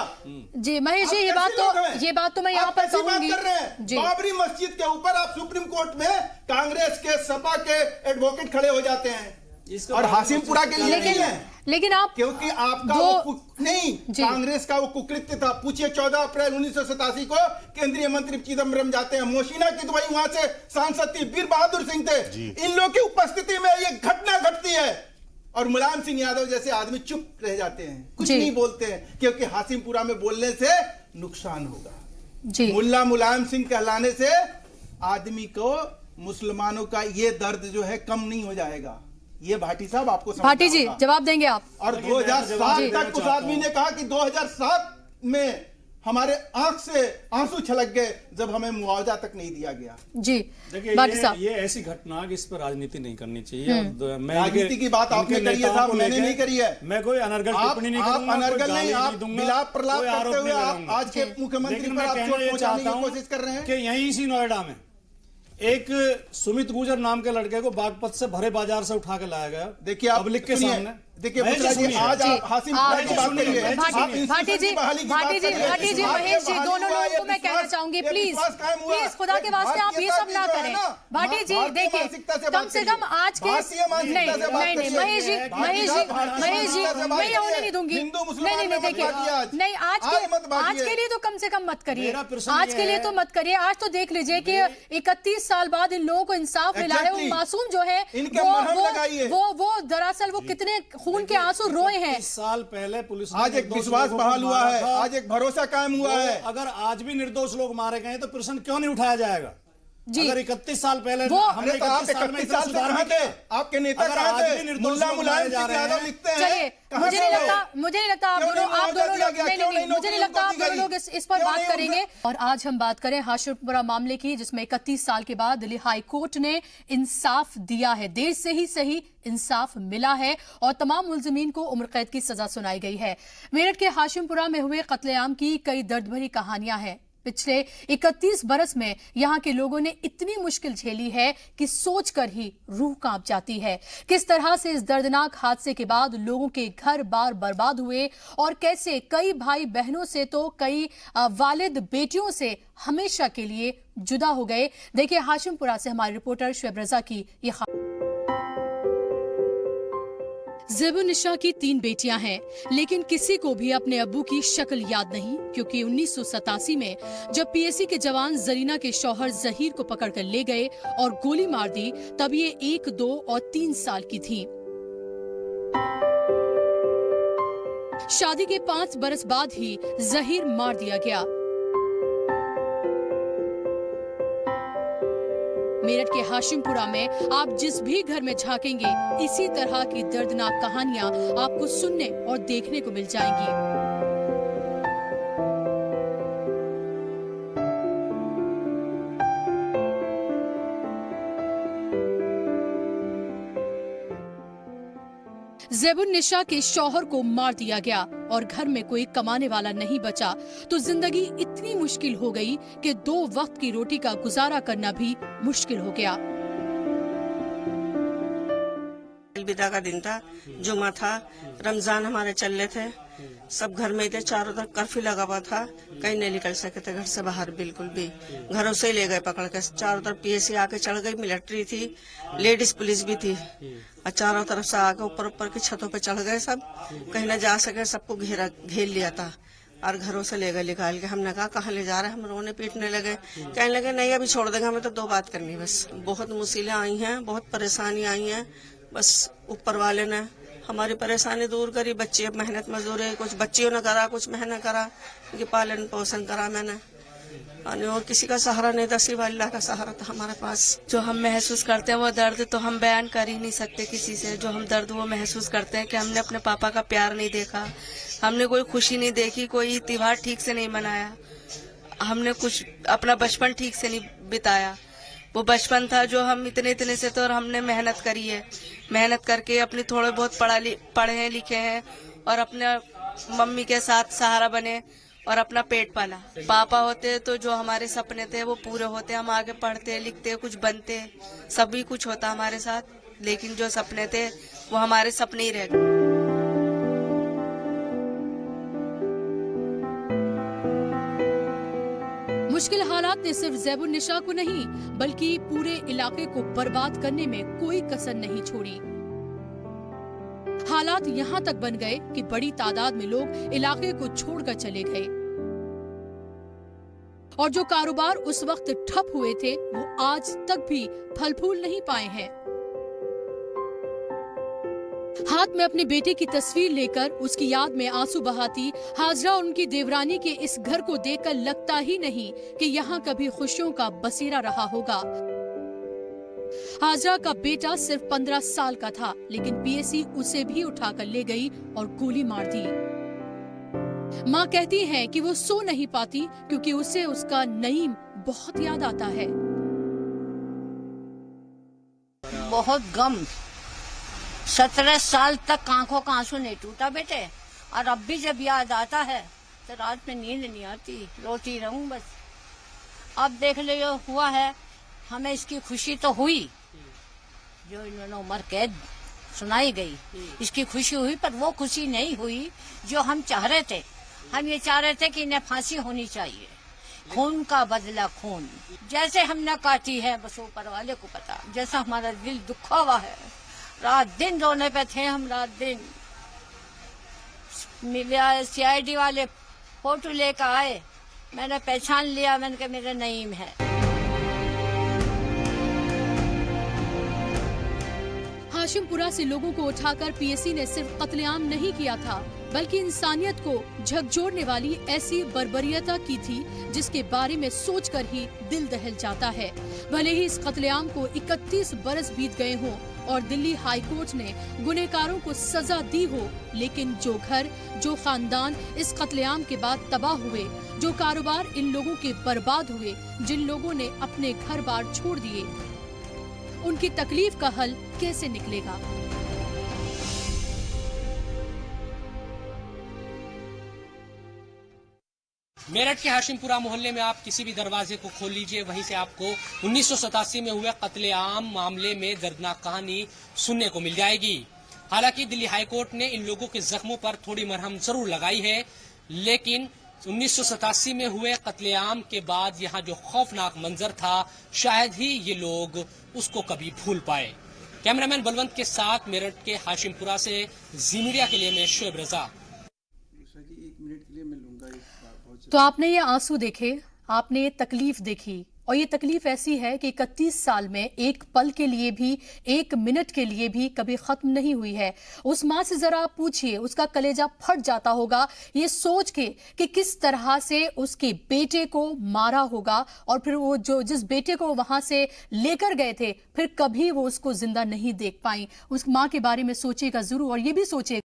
जी महेश जी, ये बात तो मैं यहाँ पर कहूंगी। बाबरी मस्जिद के ऊपर आप सुप्रीम कोर्ट में कांग्रेस के, सपा के एडवोकेट खड़े हो जाते हैं, और हाशिमपुरा के लिए नहीं है, लेकिन आप, क्योंकि आपका वो नहीं, कांग्रेस का वो कुकृत्य था। पूछिए 14 अप्रैल 1987 को केंद्रीय मंत्री चिदम्बरम जाते हैं, मोशिना की तो वही वहां से सांसद थी, वीर बहादुर सिंह थे, इन लोगों की उपस्थिति में ये घटना घटती है और मुलायम सिंह यादव जैसे आदमी चुप रह जाते हैं, कुछ नहीं बोलते हैं, क्योंकि हाशिमपुरा में बोलने से नुकसान होगा। मुल्ला मुलायम सिंह कहलाने से आदमी को, मुसलमानों का ये दर्द जो है कम नहीं हो जाएगा। ये भाटी साहब आपको भाटी जी जवाब देंगे आप। और 2007 तक उस आदमी ने कहा कि 2007 में हमारे आंख से आंसू छलक गए जब हमें मुआवजा तक नहीं दिया गया। जी देखिए ये ऐसी घटना कि इस पर राजनीति नहीं करनी चाहिए। राजनीति की बात आपने करी है साहब, मैंने नहीं करी है। मैं कोई अनर्गल टिप्पणी नहीं करूंगा, अनर्गल नहीं, आप विलाप प्रलाप करते हुए आप आज के मुख्यमंत्री पर आप चोट पहुंचाने की कोशिश कर रहे हैं कि यहीं इसी नोएडा में एक सुमित गुजर नाम के लड़के को बागपत से भरे बाजार से उठा के लाया गया। देखिए आप पब्लिक के सामने, देखिए आज आप हाशिमपुरा की बात करिए। भाटी जी महेश जी, दोनों लोगों को मैं कहना चाहूंगी प्लीज खुदा के वास्ते आप ये सब ना करें। भाटी जी देखिए, कम से कम आज के नहीं महेश जी मैं ये होने नहीं दूंगी। नहीं देखिए, नहीं आज के लिए तो कम से कम मत करिए, आज के लिए तो मत करिए। आज तो देख लीजिए कि 31 साल बाद इन लोगों को इंसाफ मिला है। वो मासूम जो है वो दरअसल वो कितने खून के आंसू रोए हैं। 30 साल पहले पुलिस आज एक विश्वास बहाल हुआ है, आज एक भरोसा कायम हुआ है। अगर आज भी निर्दोष लोग मारे गए तो प्रश्न क्यों नहीं उठाया जाएगा? अगर 31 साल पहले हमने तो आप 31 साल से कहां थे? आपके नेता कहां थे? मुल्ला मुलायम सिंह यादव लिखते हैं। मुझे नहीं लगता आप दोनों नहीं, मुझे नहीं लगता आप दोनों लोग इस पर बात करेंगे। और आज हम बात करें हाशिमपुरा मामले की, जिसमें 31 साल के बाद दिल्ली हाई कोर्ट ने इंसाफ दिया है। देर से ही सही इंसाफ मिला है और तमाम मुलजिमीन को उम्र कैद की सजा सुनाई गई है। मेरठ के हाशिमपुरा में हुए कत्लेआम की कई दर्द भरी कहानियां हैं। पिछले 31 बरस में यहाँ के लोगों ने इतनी मुश्किल झेली है कि सोचकर ही रूह कांप जाती है। किस तरह से इस दर्दनाक हादसे के बाद लोगों के घर बार बर्बाद हुए और कैसे कई भाई बहनों से तो कई वालिद बेटियों से हमेशा के लिए जुदा हो गए। देखिए हाशिमपुरा से हमारे रिपोर्टर शुएब रजा की ये ज़ेबुन्निसा की 3 बेटियां हैं, लेकिन किसी को भी अपने अब्बू की शक्ल याद नहीं, क्योंकि 1987 में जब पीएसी के जवान जरीना के शौहर जहीर को पकड़कर ले गए और गोली मार दी, तब ये 1, 2 और 3 साल की थीं। शादी के 5 बरस बाद ही जहीर मार दिया गया। मेरठ के हाशिमपुरा में आप जिस भी घर में झांकेंगे, इसी तरह की दर्दनाक कहानियां आपको सुनने और देखने को मिल जाएंगी। ज़ेबुन्निसा के शौहर को मार दिया गया और घर में कोई कमाने वाला नहीं बचा, तो जिंदगी इतनी मुश्किल हो गई कि 2 वक्त की रोटी का गुजारा करना भी मुश्किल हो गया। अलविदा का दिन था, जुमा था, रमजान हमारे चल रहे थे, सब घर में ही थे, चारों तरफ कर्फ्यू लगा हुआ था, कहीं नहीं निकल सके थे घर से बाहर बिल्कुल भी। घरों से ही ले गए पकड़ के, चारों तरफ पीएसी आके चढ़ गई, मिलिट्री थी, लेडीज पुलिस भी थी, और चारों तरफ से आके ऊपर की छतों पे चढ़ गए सब, कहीं न जा सके, सबको घेर लिया था और घरों से ले गए निकाल के। हमने कहा कहाँ ले जा रहे हैं, हम रोने पीटने लगे, कहने लगे नहीं अभी छोड़ देंगे, हमें तो 2 बात करनी बस। बहुत मुसीबतें आई हैं, बहुत परेशानी आई हैं, बस ऊपर वाले ने हमारी परेशानी दूर करी। बच्चे मेहनत मजदूरी, कुछ बच्चियों ने करा, कुछ मैंने करा, उनकी पालन पोषण करा मैंने, और किसी का सहारा नहीं था, सिर्फ अल्लाह का सहारा था हमारे पास। जो हम महसूस करते हैं वो दर्द तो हम बयान कर ही नहीं सकते किसी से। जो हम दर्द वो महसूस करते हैं कि हमने अपने पापा का प्यार नहीं देखा, हमने कोई खुशी नहीं देखी, कोई त्योहार ठीक से नहीं मनाया, हमने कुछ अपना बचपन ठीक से नहीं बिताया। वो बचपन था जो हम इतने से तो, और हमने मेहनत करी है, मेहनत करके अपने थोड़े बहुत पढ़े लिखे हैं और अपने मम्मी के साथ सहारा बने और अपना पेट पाला। पापा होते तो जो हमारे सपने थे वो पूरे होते, हम आगे पढ़ते लिखते कुछ बनते, सभी कुछ होता हमारे साथ, लेकिन जो सपने थे वो हमारे सपने ही रह गए। मुश्किल हालात ने सिर्फ ज़ेबुन्निसा को नहीं, बल्कि पूरे इलाके को बर्बाद करने में कोई कसर नहीं छोड़ी। हालात यहाँ तक बन गए कि बड़ी तादाद में लोग इलाके को छोड़कर चले गए और जो कारोबार उस वक्त ठप हुए थे वो आज तक भी फल फूल नहीं पाए हैं। हाथ में अपने बेटे की तस्वीर लेकर उसकी याद में आंसू बहाती हाजरा और उनकी देवरानी के इस घर को देखकर लगता ही नहीं कि यहाँ कभी खुशियों का बसेरा रहा होगा। हाजरा का बेटा सिर्फ 15 साल का था, लेकिन पीएसी उसे भी उठाकर ले गई और गोली मार दी। माँ कहती है कि वो सो नहीं पाती क्योंकि उसे उसका नईम बहुत याद आता है। बहुत गम, 17 साल तक आंखों का आंसू नहीं टूटा बेटे, और अब भी जब याद आता है तो रात में नींद नहीं आती, रोती रहूं बस। अब देख लो जो हुआ है, हमें इसकी खुशी तो हुई, जो इन्होंने उम्र कैद सुनाई गई, इसकी खुशी हुई, पर वो खुशी नहीं हुई जो हम चाह रहे थे। हम ये चाह रहे थे कि इन्हें फांसी होनी चाहिए, खून का बदला खून, जैसे हमने काटी है बस ऊपर वाले को पता। जैसा हमारा दिल दुखा हुआ है, रात दिन रोने पे थे हम, रात दिन। CID वाले फोटो लेकर आए, मैंने पहचान लिया, मैंने कहा मेरा नईम है। हाशिमपुरा से लोगों को उठाकर पीएसी ने सिर्फ कत्लेआम नहीं किया था, बल्कि इंसानियत को झकझोरने वाली ऐसी बर्बरियता की थी जिसके बारे में सोचकर ही दिल दहल जाता है। भले ही इस कत्लेआम को 31 बरस बीत गए हों और दिल्ली हाई कोर्ट ने गुनहगारों को सजा दी हो, लेकिन जो घर, जो खानदान इस कत्लेआम के बाद तबाह हुए, जो कारोबार इन लोगों के बर्बाद हुए, जिन लोगों ने अपने घर बार छोड़ दिए, उनकी तकलीफ का हल कैसे निकलेगा? मेरठ के हाशिमपुरा मोहल्ले में आप किसी भी दरवाजे को खोल लीजिए, वहीं से आपको 1987 में हुए कत्लेआम मामले में दर्दनाक कहानी सुनने को मिल जाएगी। हालांकि दिल्ली हाईकोर्ट ने इन लोगों के जख्मों पर थोड़ी मरहम जरूर लगाई है, लेकिन 1987 में हुए कत्लेआम के बाद यहाँ जो खौफनाक मंजर था, शायद ही ये लोग उसको कभी भूल पाए। कैमरामैन बलवंत के साथ मेरठ के हाशिमपुरा से जी मीडिया के लिए मैं शोएब रजा। तो आपने ये आंसू देखे, आपने ये तकलीफ देखी, और ये तकलीफ ऐसी है कि 31 साल में एक पल के लिए भी, एक मिनट के लिए भी कभी खत्म नहीं हुई है। उस माँ से जरा पूछिए, उसका कलेजा फट जाता होगा ये सोच के कि किस तरह से उसके बेटे को मारा होगा, और फिर वो जिस बेटे को वहां से लेकर गए थे फिर कभी वो उसको जिंदा नहीं देख पाई। उस माँ के बारे में सोचिएगा जरूर, और ये भी सोचिएगा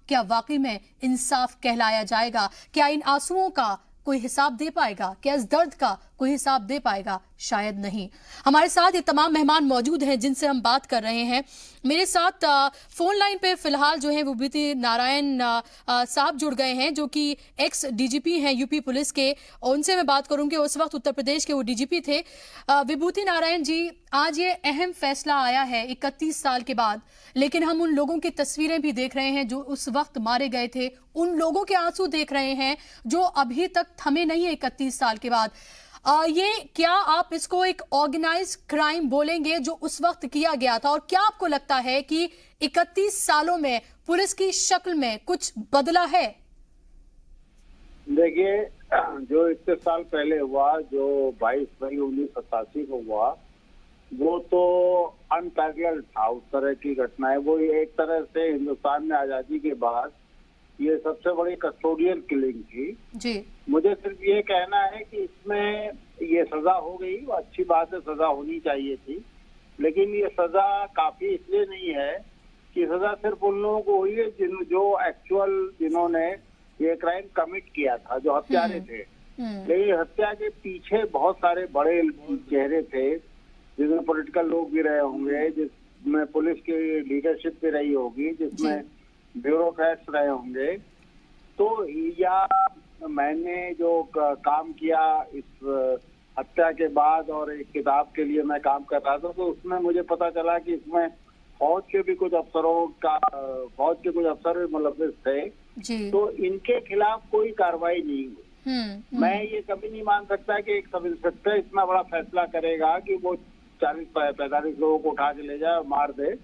क्या वाकई में इंसाफ कहलाया जाएगा, क्या इन आंसुओं का कोई हिसाब दे पाएगा, क्या इस दर्द का कोई हिसाब दे पाएगा? शायद नहीं। हमारे साथ ये तमाम मेहमान मौजूद हैं जिनसे हम बात कर रहे हैं। मेरे साथ फोन लाइन पे फिलहाल जो है विभूति नारायण साहब जुड़ गए हैं, जो कि एक्स डीजीपी हैं यूपी पुलिस के, और उनसे मैं बात करूंगी। उस वक्त उत्तर प्रदेश के वो डीजीपी थे। विभूति नारायण जी, आज ये अहम फैसला आया है 31 साल के बाद, लेकिन हम उन लोगों की तस्वीरें भी देख रहे हैं जो उस वक्त मारे गए थे, उन लोगों के आंसू देख रहे हैं जो अभी तक थमे नहीं है 31 साल के बाद। ये क्या आप इसको एक ऑर्गेनाइज क्राइम बोलेंगे जो उस वक्त किया गया था, और क्या आपको लगता है कि 31 सालों में पुलिस की शक्ल में कुछ बदला है? देखिए, जो इतने साल पहले हुआ, जो 22 मई 1987 को हुआ, वो तो अनपैरेलल था। उस तरह की घटनाएं, वो एक तरह से हिंदुस्तान में आजादी के बाद ये सबसे बड़ी कस्टोडियल किलिंग थी जी। मुझे सिर्फ ये कहना है कि इसमें ये सजा हो गई, वो अच्छी बात है, सजा होनी चाहिए थी, लेकिन ये सजा काफी इसलिए नहीं है कि सजा सिर्फ उन लोगों को हुई है जो एक्चुअल जिन्होंने ये क्राइम कमिट किया था, जो हत्यारे थे। लेकिन हत्या के पीछे बहुत सारे बड़े चेहरे थे, जिसमें पॉलिटिकल लोग भी रहे होंगे, जिसमें पुलिस की लीडरशिप भी रही होगी, जिसमें ब्यूरोक्रेट्स रहे होंगे। तो या मैंने जो काम किया इस हत्या के बाद, और एक किताब के लिए मैं काम कर रहा था, तो उसमें मुझे पता चला कि इसमें फौज के कुछ अफसर भी मुलव्विस थे जी। तो इनके खिलाफ कोई कार्रवाई नहीं हुई। मैं ये कभी नहीं मान सकता कि एक सब इंस्पेक्टर इतना बड़ा फैसला करेगा कि वो 40-45 लोगों को उठा के ले जाए और मार दे,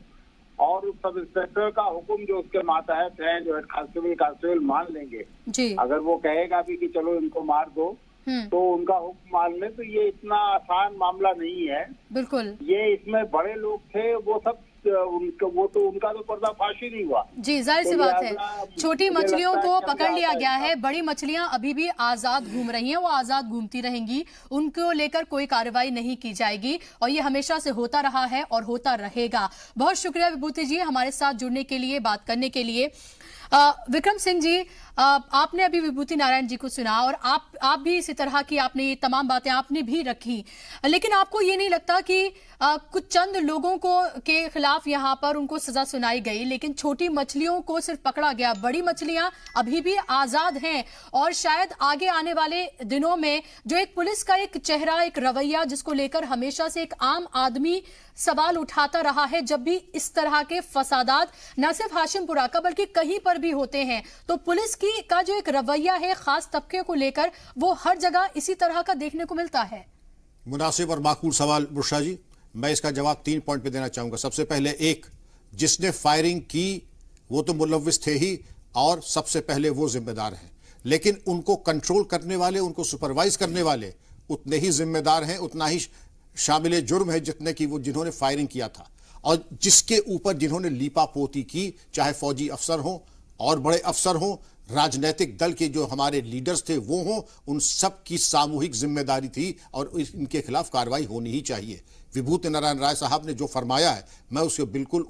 और उस सब इंस्पेक्टर का हुक्म जो उसके मातहत है, जो हेड कांस्टेबल मान लेंगे जी। अगर वो कहेगा भी कि चलो इनको मार दो, तो उनका हुक्म मान ले, तो ये इतना आसान मामला नहीं है। बिल्कुल, ये इसमें बड़े लोग थे, वो सब उनका तो पर्दाफाश ही नहीं हुआ जी। जाहिर सी बात है, छोटी मछलियों को पकड़ लिया गया है, बड़ी मछलियां अभी भी आजाद घूम रही हैं, वो आजाद घूमती रहेंगी, उनको लेकर कोई कार्रवाई नहीं की जाएगी, और ये हमेशा से होता रहा है और होता रहेगा। बहुत शुक्रिया विभूति जी हमारे साथ जुड़ने के लिए, बात करने के लिए। विक्रम सिंह जी, आपने अभी विभूति नारायण जी को सुना, और आप भी इसी तरह की आपने ये तमाम बातें आपने भी रखी, लेकिन आपको ये नहीं लगता कि कुछ चंद लोगों के खिलाफ यहाँ पर उनको सजा सुनाई गई, लेकिन छोटी मछलियों को सिर्फ पकड़ा गया, बड़ी मछलियां अभी भी आजाद हैं, और शायद आगे आने वाले दिनों में जो एक पुलिस का एक चेहरा, एक रवैया, जिसको लेकर हमेशा से एक आम आदमी सवाल उठाता रहा है जब भी इस तरह के फसादात न सिर्फ हाशिमपुरा का बल्कि कहीं पर भी होते हैं, तो पुलिस का जो एक रवैया है खास तबके को लेकर, वो हर जगह इसी तरह का देखने को मिलता है। मुनासिब और माकूल सवाल बुशरा जी, मैं इसका जवाब 3 पॉइंट पे देना चाहूंगा। सबसे पहले, एक, जिसने फायरिंग की वो तो मुलव्विस थे ही, और सबसे पहले वो जिम्मेदार हैं, लेकिन उनको कंट्रोल करने वाले, उनको सुपरवाइज करने वाले उतने ही जिम्मेदार हैं, उतना ही शामिल जुर्म है जितने की वो जिन्होंने फायरिंग किया था, और जिसके ऊपर जिन्होंने लीपापोती की, चाहे फौजी अफसर हों और बड़े अफसर हों, राजनीतिक दल के जो हमारे लीडर्स थे वो हों, उन सब की सामूहिक जिम्मेदारी थी, और इनके खिलाफ कार्रवाई होनी ही चाहिए। विभूति नारायण राय साहब ने जो फरमाया है, मैं उसको बिल्कुल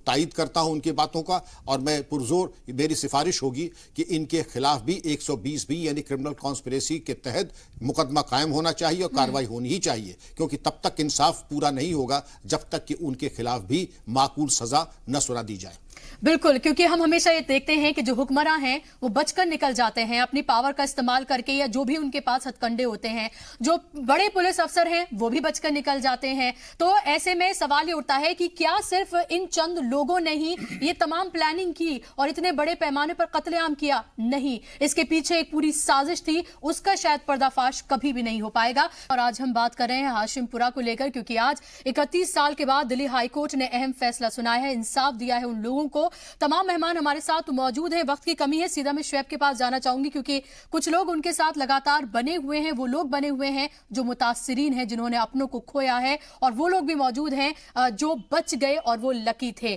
तायद करता हूं उनकी बातों का, और मैं पुरजोर मेरी सिफारिश होगी कि इनके खिलाफ भी 120 भी यानी क्रिमिनल कॉन्स्पिरेसी के तहत मुकदमा कायम होना चाहिए और कार्रवाई होनी ही चाहिए, क्योंकि तब तक इंसाफ पूरा नहीं होगा जब तक कि उनके खिलाफ भी माकूल सजा न सुना दी जाए। बिल्कुल, क्योंकि हम हमेशा ये देखते हैं कि जो हुक्मरां हैं वो बचकर निकल जाते हैं अपनी पावर का इस्तेमाल करके, या जो भी उनके पास हथकंडे होते हैं। जो बड़े पुलिस अफसर हैं वो भी बचकर निकल जाते हैं। तो ऐसे में सवाल ये उठता है कि क्या सिर्फ इन चंद लोगों ने ही ये तमाम प्लानिंग की और इतने बड़े पैमाने पर कत्लेआम किया? नहीं, इसके पीछे एक पूरी साजिश थी, उसका शायद पर्दाफाश कभी भी नहीं हो पाएगा। और आज हम बात कर रहे हैं हाशिमपुरा को लेकर, क्योंकि आज 31 साल के बाद दिल्ली हाईकोर्ट ने अहम फैसला सुनाया है, इंसाफ दिया है उन लोगों को। तमाम मेहमान हमारे साथ मौजूद हैं। वक्त की कमी है, सीधा मैं शुएब के पास जाना चाहूंगी, क्योंकि कुछ लोग उनके साथ लगातार बने हुए हैं। वो लोग बने हुए हैं जो मुतासिरीन हैं, जिन्होंने अपनों को खोया है, और वो लोग भी मौजूद हैं जो बच गए और वो लकी थे।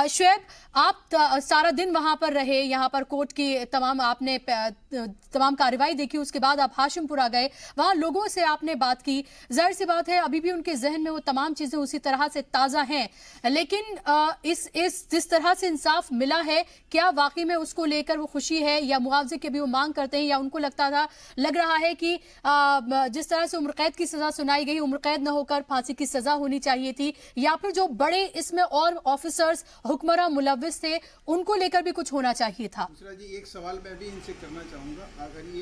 शुएब, आप सारा दिन वहां पर रहे, यहाँ पर कोर्ट की आपने तमाम कार्रवाई देखी, उसके बाद आप हाशिमपुरा गए, वहां लोगों से आपने बात की। जाहिर सी बात है अभी भी उनके जहन में वो तमाम चीजें उसी तरह से ताजा हैं, लेकिन इस जिस तरह से इंसाफ मिला है, क्या वाकई में उसको लेकर वो खुशी है, या मुआवजे की भी वो मांग करते हैं, या उनको लग रहा है कि जिस तरह से उम्र कैद की सजा सुनाई गई, उम्र कैद न होकर फांसी की सजा होनी चाहिए थी, या फिर जो बड़े इसमें और ऑफिसर्स हुक्मरां मुलव्विस थे उनको लेकर भी कुछ होना चाहिए था? जी, एक सवाल मैं भी इनसे करना चाहूंगा, अगर ये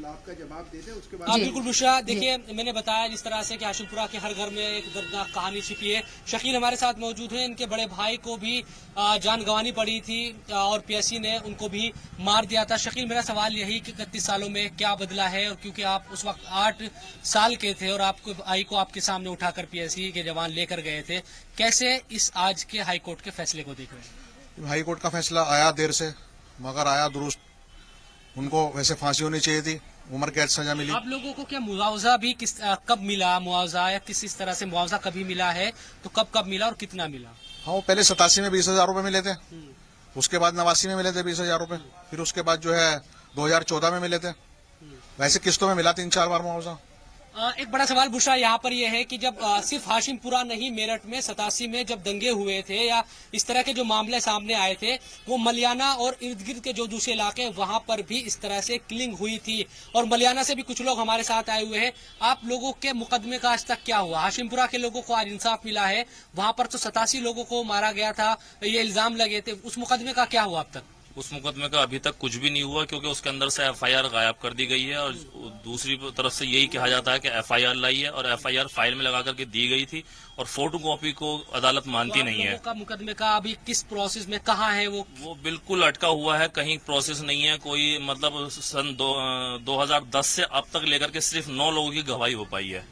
आपका जवाब दे दे उसके बाद। बिल्कुल बुशरा, देखिए मैंने बताया जिस तरह से कि हाशिमपुरा के हर घर में एक दर्दनाक कहानी छिपी है। शकील हमारे साथ मौजूद हैं, इनके बड़े भाई को भी जान गंवानी पड़ी थी और पीएससी ने उनको भी मार दिया था। शकील, मेरा सवाल यही कि 31 सालों में क्या बदला है, और क्योंकि आप उस वक्त 8 साल के थे और आपको भाई को आपके सामने उठाकर पीएससी के जवान लेकर गए थे, कैसे इस आज के हाईकोर्ट के फैसले को देख रहे हैं? हाईकोर्ट का फैसला आया देर से, मगर आया दुरुस्त। उनको वैसे फांसी होनी चाहिए थी, उम्र कैद सजा मिली। आप लोगों को क्या मुआवजा भी कब मिला, मुआवजा या किस तरह से मुआवजा कभी मिला है, तो कब मिला और कितना मिला? हाँ, वो पहले 87 में 20,000 रुपए मिले थे, उसके बाद 89 में मिले थे 20,000 रुपए, फिर उसके बाद जो है 2014 में मिले थे। वैसे किस्तों में मिला 3-4 बार मुआवजा। एक बड़ा सवाल बुशरा यहाँ पर यह है कि जब सिर्फ हाशिमपुरा नहीं, मेरठ में 87 में जब दंगे हुए थे या इस तरह के जो मामले सामने आए थे, वो मलियाना और इर्द गिर्द के जो दूसरे इलाके वहां पर भी इस तरह से किलिंग हुई थी, और मलियाना से भी कुछ लोग हमारे साथ आए हुए हैं। आप लोगों के मुकदमे का आज तक क्या हुआ? हाशिमपुरा के लोगों को आज इंसाफ मिला है, वहां पर तो 87 लोगों को मारा गया था, ये इल्जाम लगे थे, उस मुकदमे का क्या हुआ अब तक? उस मुकदमे का अभी तक कुछ भी नहीं हुआ, क्योंकि उसके अंदर से एफआईआर गायब कर दी गई है, और दूसरी तरफ से यही कहा जाता है कि एफआईआर लाई है, और एफआईआर फाइल में लगा करके दी गई थी, और फोटो कॉपी को अदालत मानती नहीं है। का मुकदमे का अभी किस प्रोसेस में, कहाँ है वो बिल्कुल अटका हुआ है, कहीं प्रोसेस नहीं है कोई। मतलब सन 2010 से अब तक लेकर के सिर्फ 9 लोगों की गवाही हो पाई है।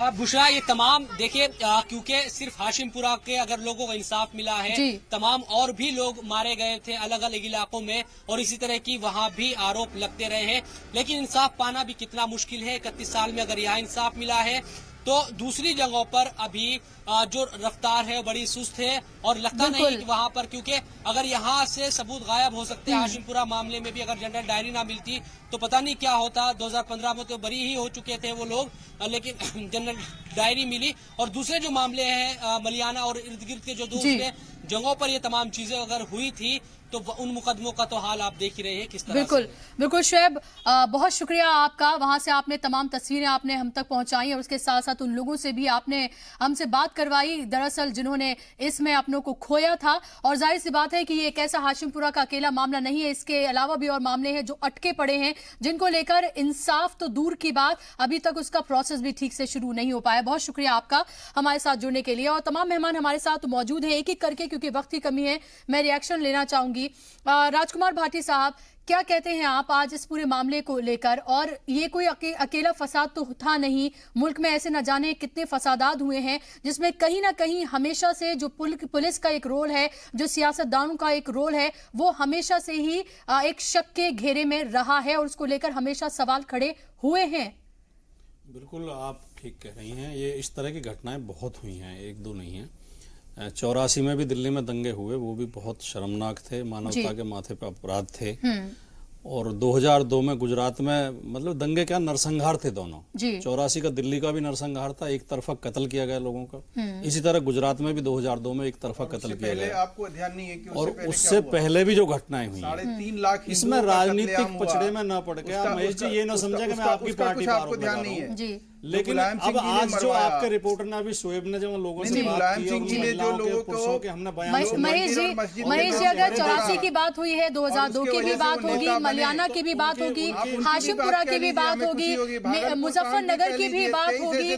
बुशरा, ये तमाम देखिए, क्योंकि सिर्फ हाशिमपुरा के अगर लोगों को इंसाफ मिला है, तमाम और भी लोग मारे गए थे अलग अलग इलाकों में, और इसी तरह की वहाँ भी आरोप लगते रहे हैं, लेकिन इंसाफ पाना भी कितना मुश्किल है। 31 साल में अगर यहाँ इंसाफ मिला है, तो दूसरी जगहों पर अभी जो रफ्तार है बड़ी सुस्त है, और लगता नहीं कि वहां पर, क्योंकि अगर यहाँ से सबूत गायब हो सकते हैं। हाशिमपुरा मामले में भी अगर जनरल डायरी ना मिलती तो पता नहीं क्या होता। 2015 में तो बरी ही हो चुके थे वो लोग, लेकिन जनरल डायरी मिली। और दूसरे जो मामले हैं मलियाना और इर्द गिर्द के जो दूसरे जगहों पर ये तमाम चीजें अगर हुई थी, तो उन मुकदमों का तो हाल आप देख ही रहे हैं किस तरह। बिल्कुल शुएब, बहुत शुक्रिया आपका। वहां से आपने तमाम तस्वीरें आपने हम तक पहुंचाई, और उसके साथ साथ उन लोगों से भी आपने हमसे बात करवाई, दरअसल जिन्होंने इसमें अपनों को खोया था। और जाहिर सी बात है कि ये एक ऐसा हाशिमपुरा का अकेला मामला नहीं है, इसके अलावा भी और मामले हैं जो अटके पड़े हैं, जिनको लेकर इंसाफ तो दूर की बात, अभी तक उसका प्रोसेस भी ठीक से शुरू नहीं हो पाया। बहुत शुक्रिया आपका हमारे साथ जुड़ने के लिए। और तमाम मेहमान हमारे साथ मौजूद हैं, एक एक करके, क्योंकि वक्त की कमी है, मैं रिएक्शन लेना चाहूंगी। राजकुमार भाटी साहब, क्या कहते हैं आप आज इस पूरे मामले को लेकर? और ये कोई अकेला फसाद तो था नहीं, मुल्क में ऐसे न जाने कितने फसादात हुए हैं, जिसमें कहीं ना कहीं हमेशा से जो पुलिस का एक रोल है, जो सियासतदानों का एक रोल है, वो हमेशा से ही एक शक के घेरे में रहा है, और उसको लेकर हमेशा सवाल खड़े हुए हैं। बिल्कुल आप ठीक कह रही हैं, ये इस तरह की घटनाएं बहुत हुई हैं, एक दो नहीं है। 84 में भी दिल्ली में दंगे हुए, वो भी बहुत शर्मनाक थे, मानवता के माथे पर अपराध थे। और 2002 में गुजरात में, मतलब दंगे क्या, नरसंहार थे दोनों। 84 का दिल्ली का भी नरसंहार था, एक तरफा कत्ल किया गया लोगों का। इसी तरह गुजरात में भी 2002 में एक तरफा कत्ल किया गया। आपको ध्यान नहीं है कि और उससे पहले भी जो घटनाएं हुई, 3.5 लाख इसमें राजनीतिक पचड़े में न पड़ के महेश जी ये न समझे कि मैं आपकी पार्टी ध्यान नहीं है। लेकिन अब आज जो आपके रिपोर्टर ने अभी शोएब ने जो लोगों से बात की है, जो लोगों को हमने बयान महेश जी अगर 84 की बात हुई है, 2002 की भी बात होगी, मलियाना की भी बात होगी, हाशिमपुरा की भी बात होगी, मुजफ्फरनगर की भी बात होगी,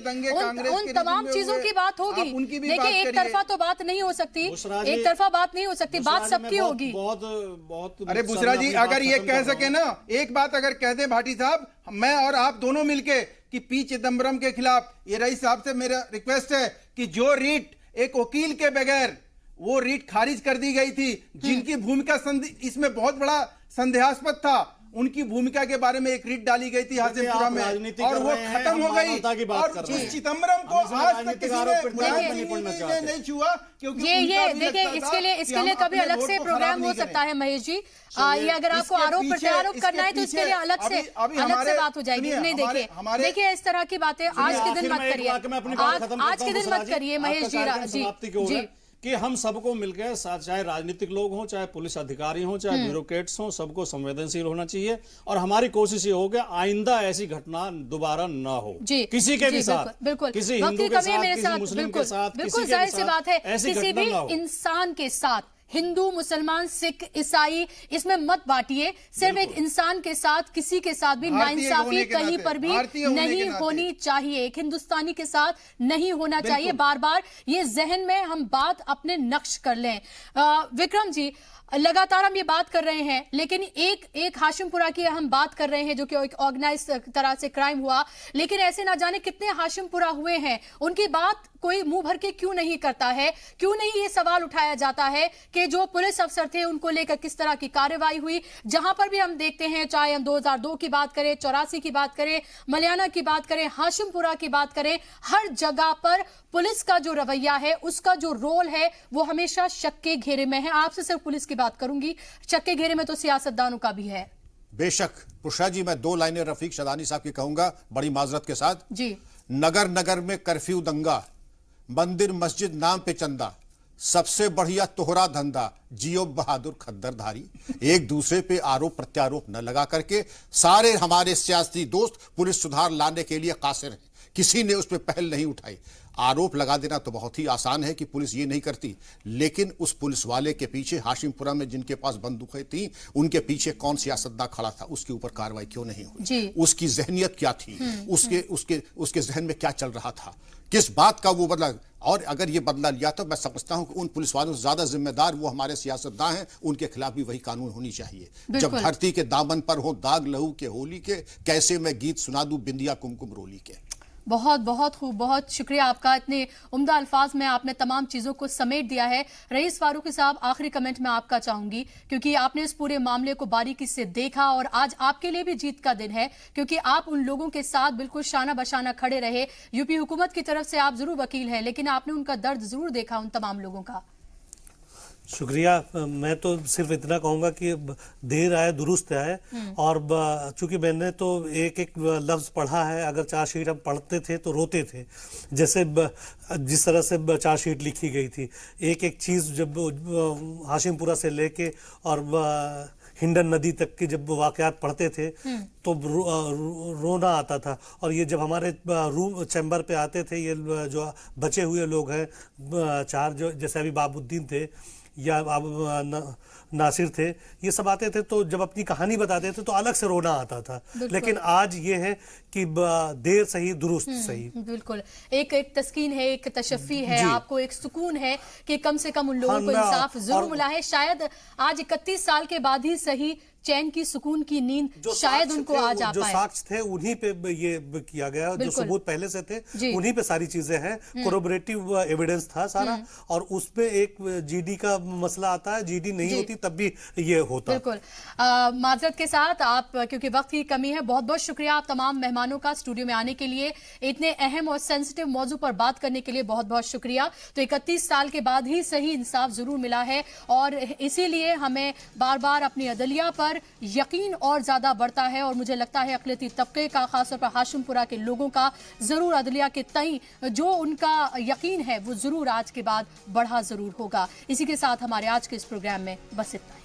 उन तमाम चीजों की बात होगी। देखिए, एक तरफा तो बात नहीं हो सकती, एक तरफा बात नहीं हो सकती, बात सबकी होगी। बहुत अरे बुशरा जी, अगर ये कह सके ना, एक बात अगर कह दे भाटी साहब, मैं और आप दोनों मिलके कि पी चिदम्बरम के खिलाफ, ये रईस साहब से मेरा रिक्वेस्ट है कि जो रीट एक वकील के बगैर वो रीट खारिज कर दी गई थी, जिनकी भूमिका इसमें बहुत बड़ा संदेहास्पद था, उनकी भूमिका के बारे में एक रीट डाली गई थी हाशिमपुरा में और वो खत्म हो गई। और चिदम्बरम को आज तक किसी ने नहीं छुआ, क्योंकि ये देखिए, इसके लिए कभी अलग से प्रोग्राम हो सकता है महेश जी। ये अगर आपको आरोप प्रत्यारोप करना है तो इसके लिए अलग से बात हो जाएगी। नहीं, देखिए इस तरह की बातें आज के दिन मत करिए, आज के दिन मत करिए महेश जी कि हम सबको मिलकर, चाहे राजनीतिक लोग हों, चाहे पुलिस अधिकारी हों, चाहे ब्यूरोक्रेट्स हों, सबको संवेदनशील होना चाहिए। और हमारी कोशिश ये हो गया आइंदा ऐसी घटना दोबारा ना हो किसी के भी साथ, बिल्कुल किसी हिंदू के साथ, किसी मुस्लिम के साथ, बिल्कुल जाहिर सी बात है, किसी भी इंसान के साथ, हिंदू, मुसलमान, सिख, ईसाई, इसमें मत बांटिए। सिर्फ एक इंसान के साथ, किसी के साथ भी नाइंसाफी कहीं पर भी नहीं होनी चाहिए, एक हिंदुस्तानी के साथ नहीं होना चाहिए। बार बार ये जहन में हम बात अपने नक्श कर लें। विक्रम जी, लगातार हम ये बात कर रहे हैं, लेकिन एक हाशिमपुरा की हम बात कर रहे हैं जो कि एक ऑर्गेनाइज तरह से क्राइम हुआ, लेकिन ऐसे ना जाने कितने हाशिमपुरा हुए हैं, उनकी बात कोई मुंह भर के क्यों नहीं करता है? क्यों नहीं ये सवाल उठाया जाता है कि जो पुलिस अफसर थे उनको लेकर किस तरह की कार्रवाई हुई? जहां पर भी हम देखते हैं, चाहे हम 2002 की बात करें, 84 की बात करें, मलियाना की बात करें, हाशिमपुरा की बात करें, हर जगह पर पुलिस का जो रवैया है, उसका जो रोल है, वो हमेशा शक के घेरे में है। आपसे सिर्फ पुलिस की बात करूंगी, शक के घेरे में तो सियासतदानों का भी है। बेशक पुष्पा जी, मैं 2 लाइनें रफीक शदानी साहब की कहूंगा बड़ी माजरत के साथ जी। नगर नगर में कर्फ्यू दंगा, मंदिर मस्जिद नाम पे चंदा, सबसे बढ़िया तोहरा धंधा, जियो बहादुर खद्दरधारी। एक दूसरे पे आरोप प्रत्यारोप न लगा करके सारे हमारे सियासी दोस्त पुलिस सुधार लाने के लिए कासिर हैं, किसी ने उस पर पहल नहीं उठाई। आरोप लगा देना तो बहुत ही आसान है कि पुलिस ये नहीं करती, लेकिन उस पुलिस वाले के पीछे, हाशिमपुरा में जिनके पास बंदूकें थी, उनके पीछे कौन सियासतदान खड़ा था, उसके ऊपर कार्रवाई क्यों नहीं हुई? उसकी जहनियत क्या थी, उसके जहन में क्या चल रहा था, किस बात का वो बदला? और अगर ये बदला लिया तो मैं समझता हूं कि उन पुलिस वालों से ज्यादा जिम्मेदार वो हमारे सियासतदान हैं, उनके खिलाफ भी वही कानून होनी चाहिए। जब धरती के दामन पर हो दाग लहू के होली के, कैसे मैं गीत सुना दूं बिंदिया कुमकुम रोली के। बहुत बहुत खूब, बहुत शुक्रिया आपका, इतने उम्दा अल्फाज में आपने तमाम चीज़ों को समेट दिया है। रईस फारूकी साहब, आखिरी कमेंट में आपका चाहूंगी, क्योंकि आपने इस पूरे मामले को बारीकी से देखा और आज आपके लिए भी जीत का दिन है, क्योंकि आप उन लोगों के साथ बिल्कुल शाना बशाना खड़े रहे। यूपी हुकूमत की तरफ से आप जरूर वकील हैं, लेकिन आपने उनका दर्द जरूर देखा, उन तमाम लोगों का। शुक्रिया। मैं तो सिर्फ इतना कहूँगा कि देर आए दुरुस्त आए, और चूंकि मैंने तो एक एक लफ्ज़ पढ़ा है, अगर चार्जशीट हम पढ़ते थे तो रोते थे, जैसे जिस तरह से चार्जशीट लिखी गई थी, एक एक चीज़ जब हाशिमपुरा से लेके और हिंडन नदी तक के जब वाकयात पढ़ते थे तो रोना आता था। और ये जब हमारे रूम चैम्बर पे आते थे, ये जो बचे हुए लोग हैं 4, जो जैसे अभी बाबुद्दीन थे या नासिर थे, ये सब आते थे, तो जब अपनी कहानी बताते थे तो अलग से रोना आता था। लेकिन आज ये है कि देर सही दुरुस्त सही। बिल्कुल, एक तस्कीन है, एक तशफ़ी है, आपको एक सुकून है कि कम से कम उन लोगों को इंसाफ जरूर मिला है। शायद आज 31 साल के बाद ही सही चैन की, सुकून की नींद शायद उनको आ जा पाए। जो साक्ष्य थे उन्हीं पे ये किया गया, जो सबूत पहले से थे उन्हीं पे सारी चीजें हैं, कोरोबोरेटिव एविडेंस था सारा, और उसपे एक जीडी का मसला आता है, जीडी नहीं होती तब भी ये होता। बिल्कुल, माजरत के साथ आप, क्योंकि वक्त की कमी है, बहुत बहुत शुक्रिया आप तमाम मेहमानों का स्टूडियो में आने के लिए, इतने अहम और सेंसिटिव मौजू पर बात करने के लिए बहुत बहुत शुक्रिया। तो 31 साल के बाद ही सही इंसाफ जरूर मिला है, और इसीलिए हमें बार बार अपनी अदलिया पर यकीन और ज्यादा बढ़ता है, और मुझे लगता है अक़लियती तबके का, खासतौर पर हाशिमपुरा के लोगों का जरूर अदलिया के तई जो उनका यकीन है वो जरूर आज के बाद बढ़ा जरूर होगा। इसी के साथ हमारे आज के इस प्रोग्राम में बस इतना।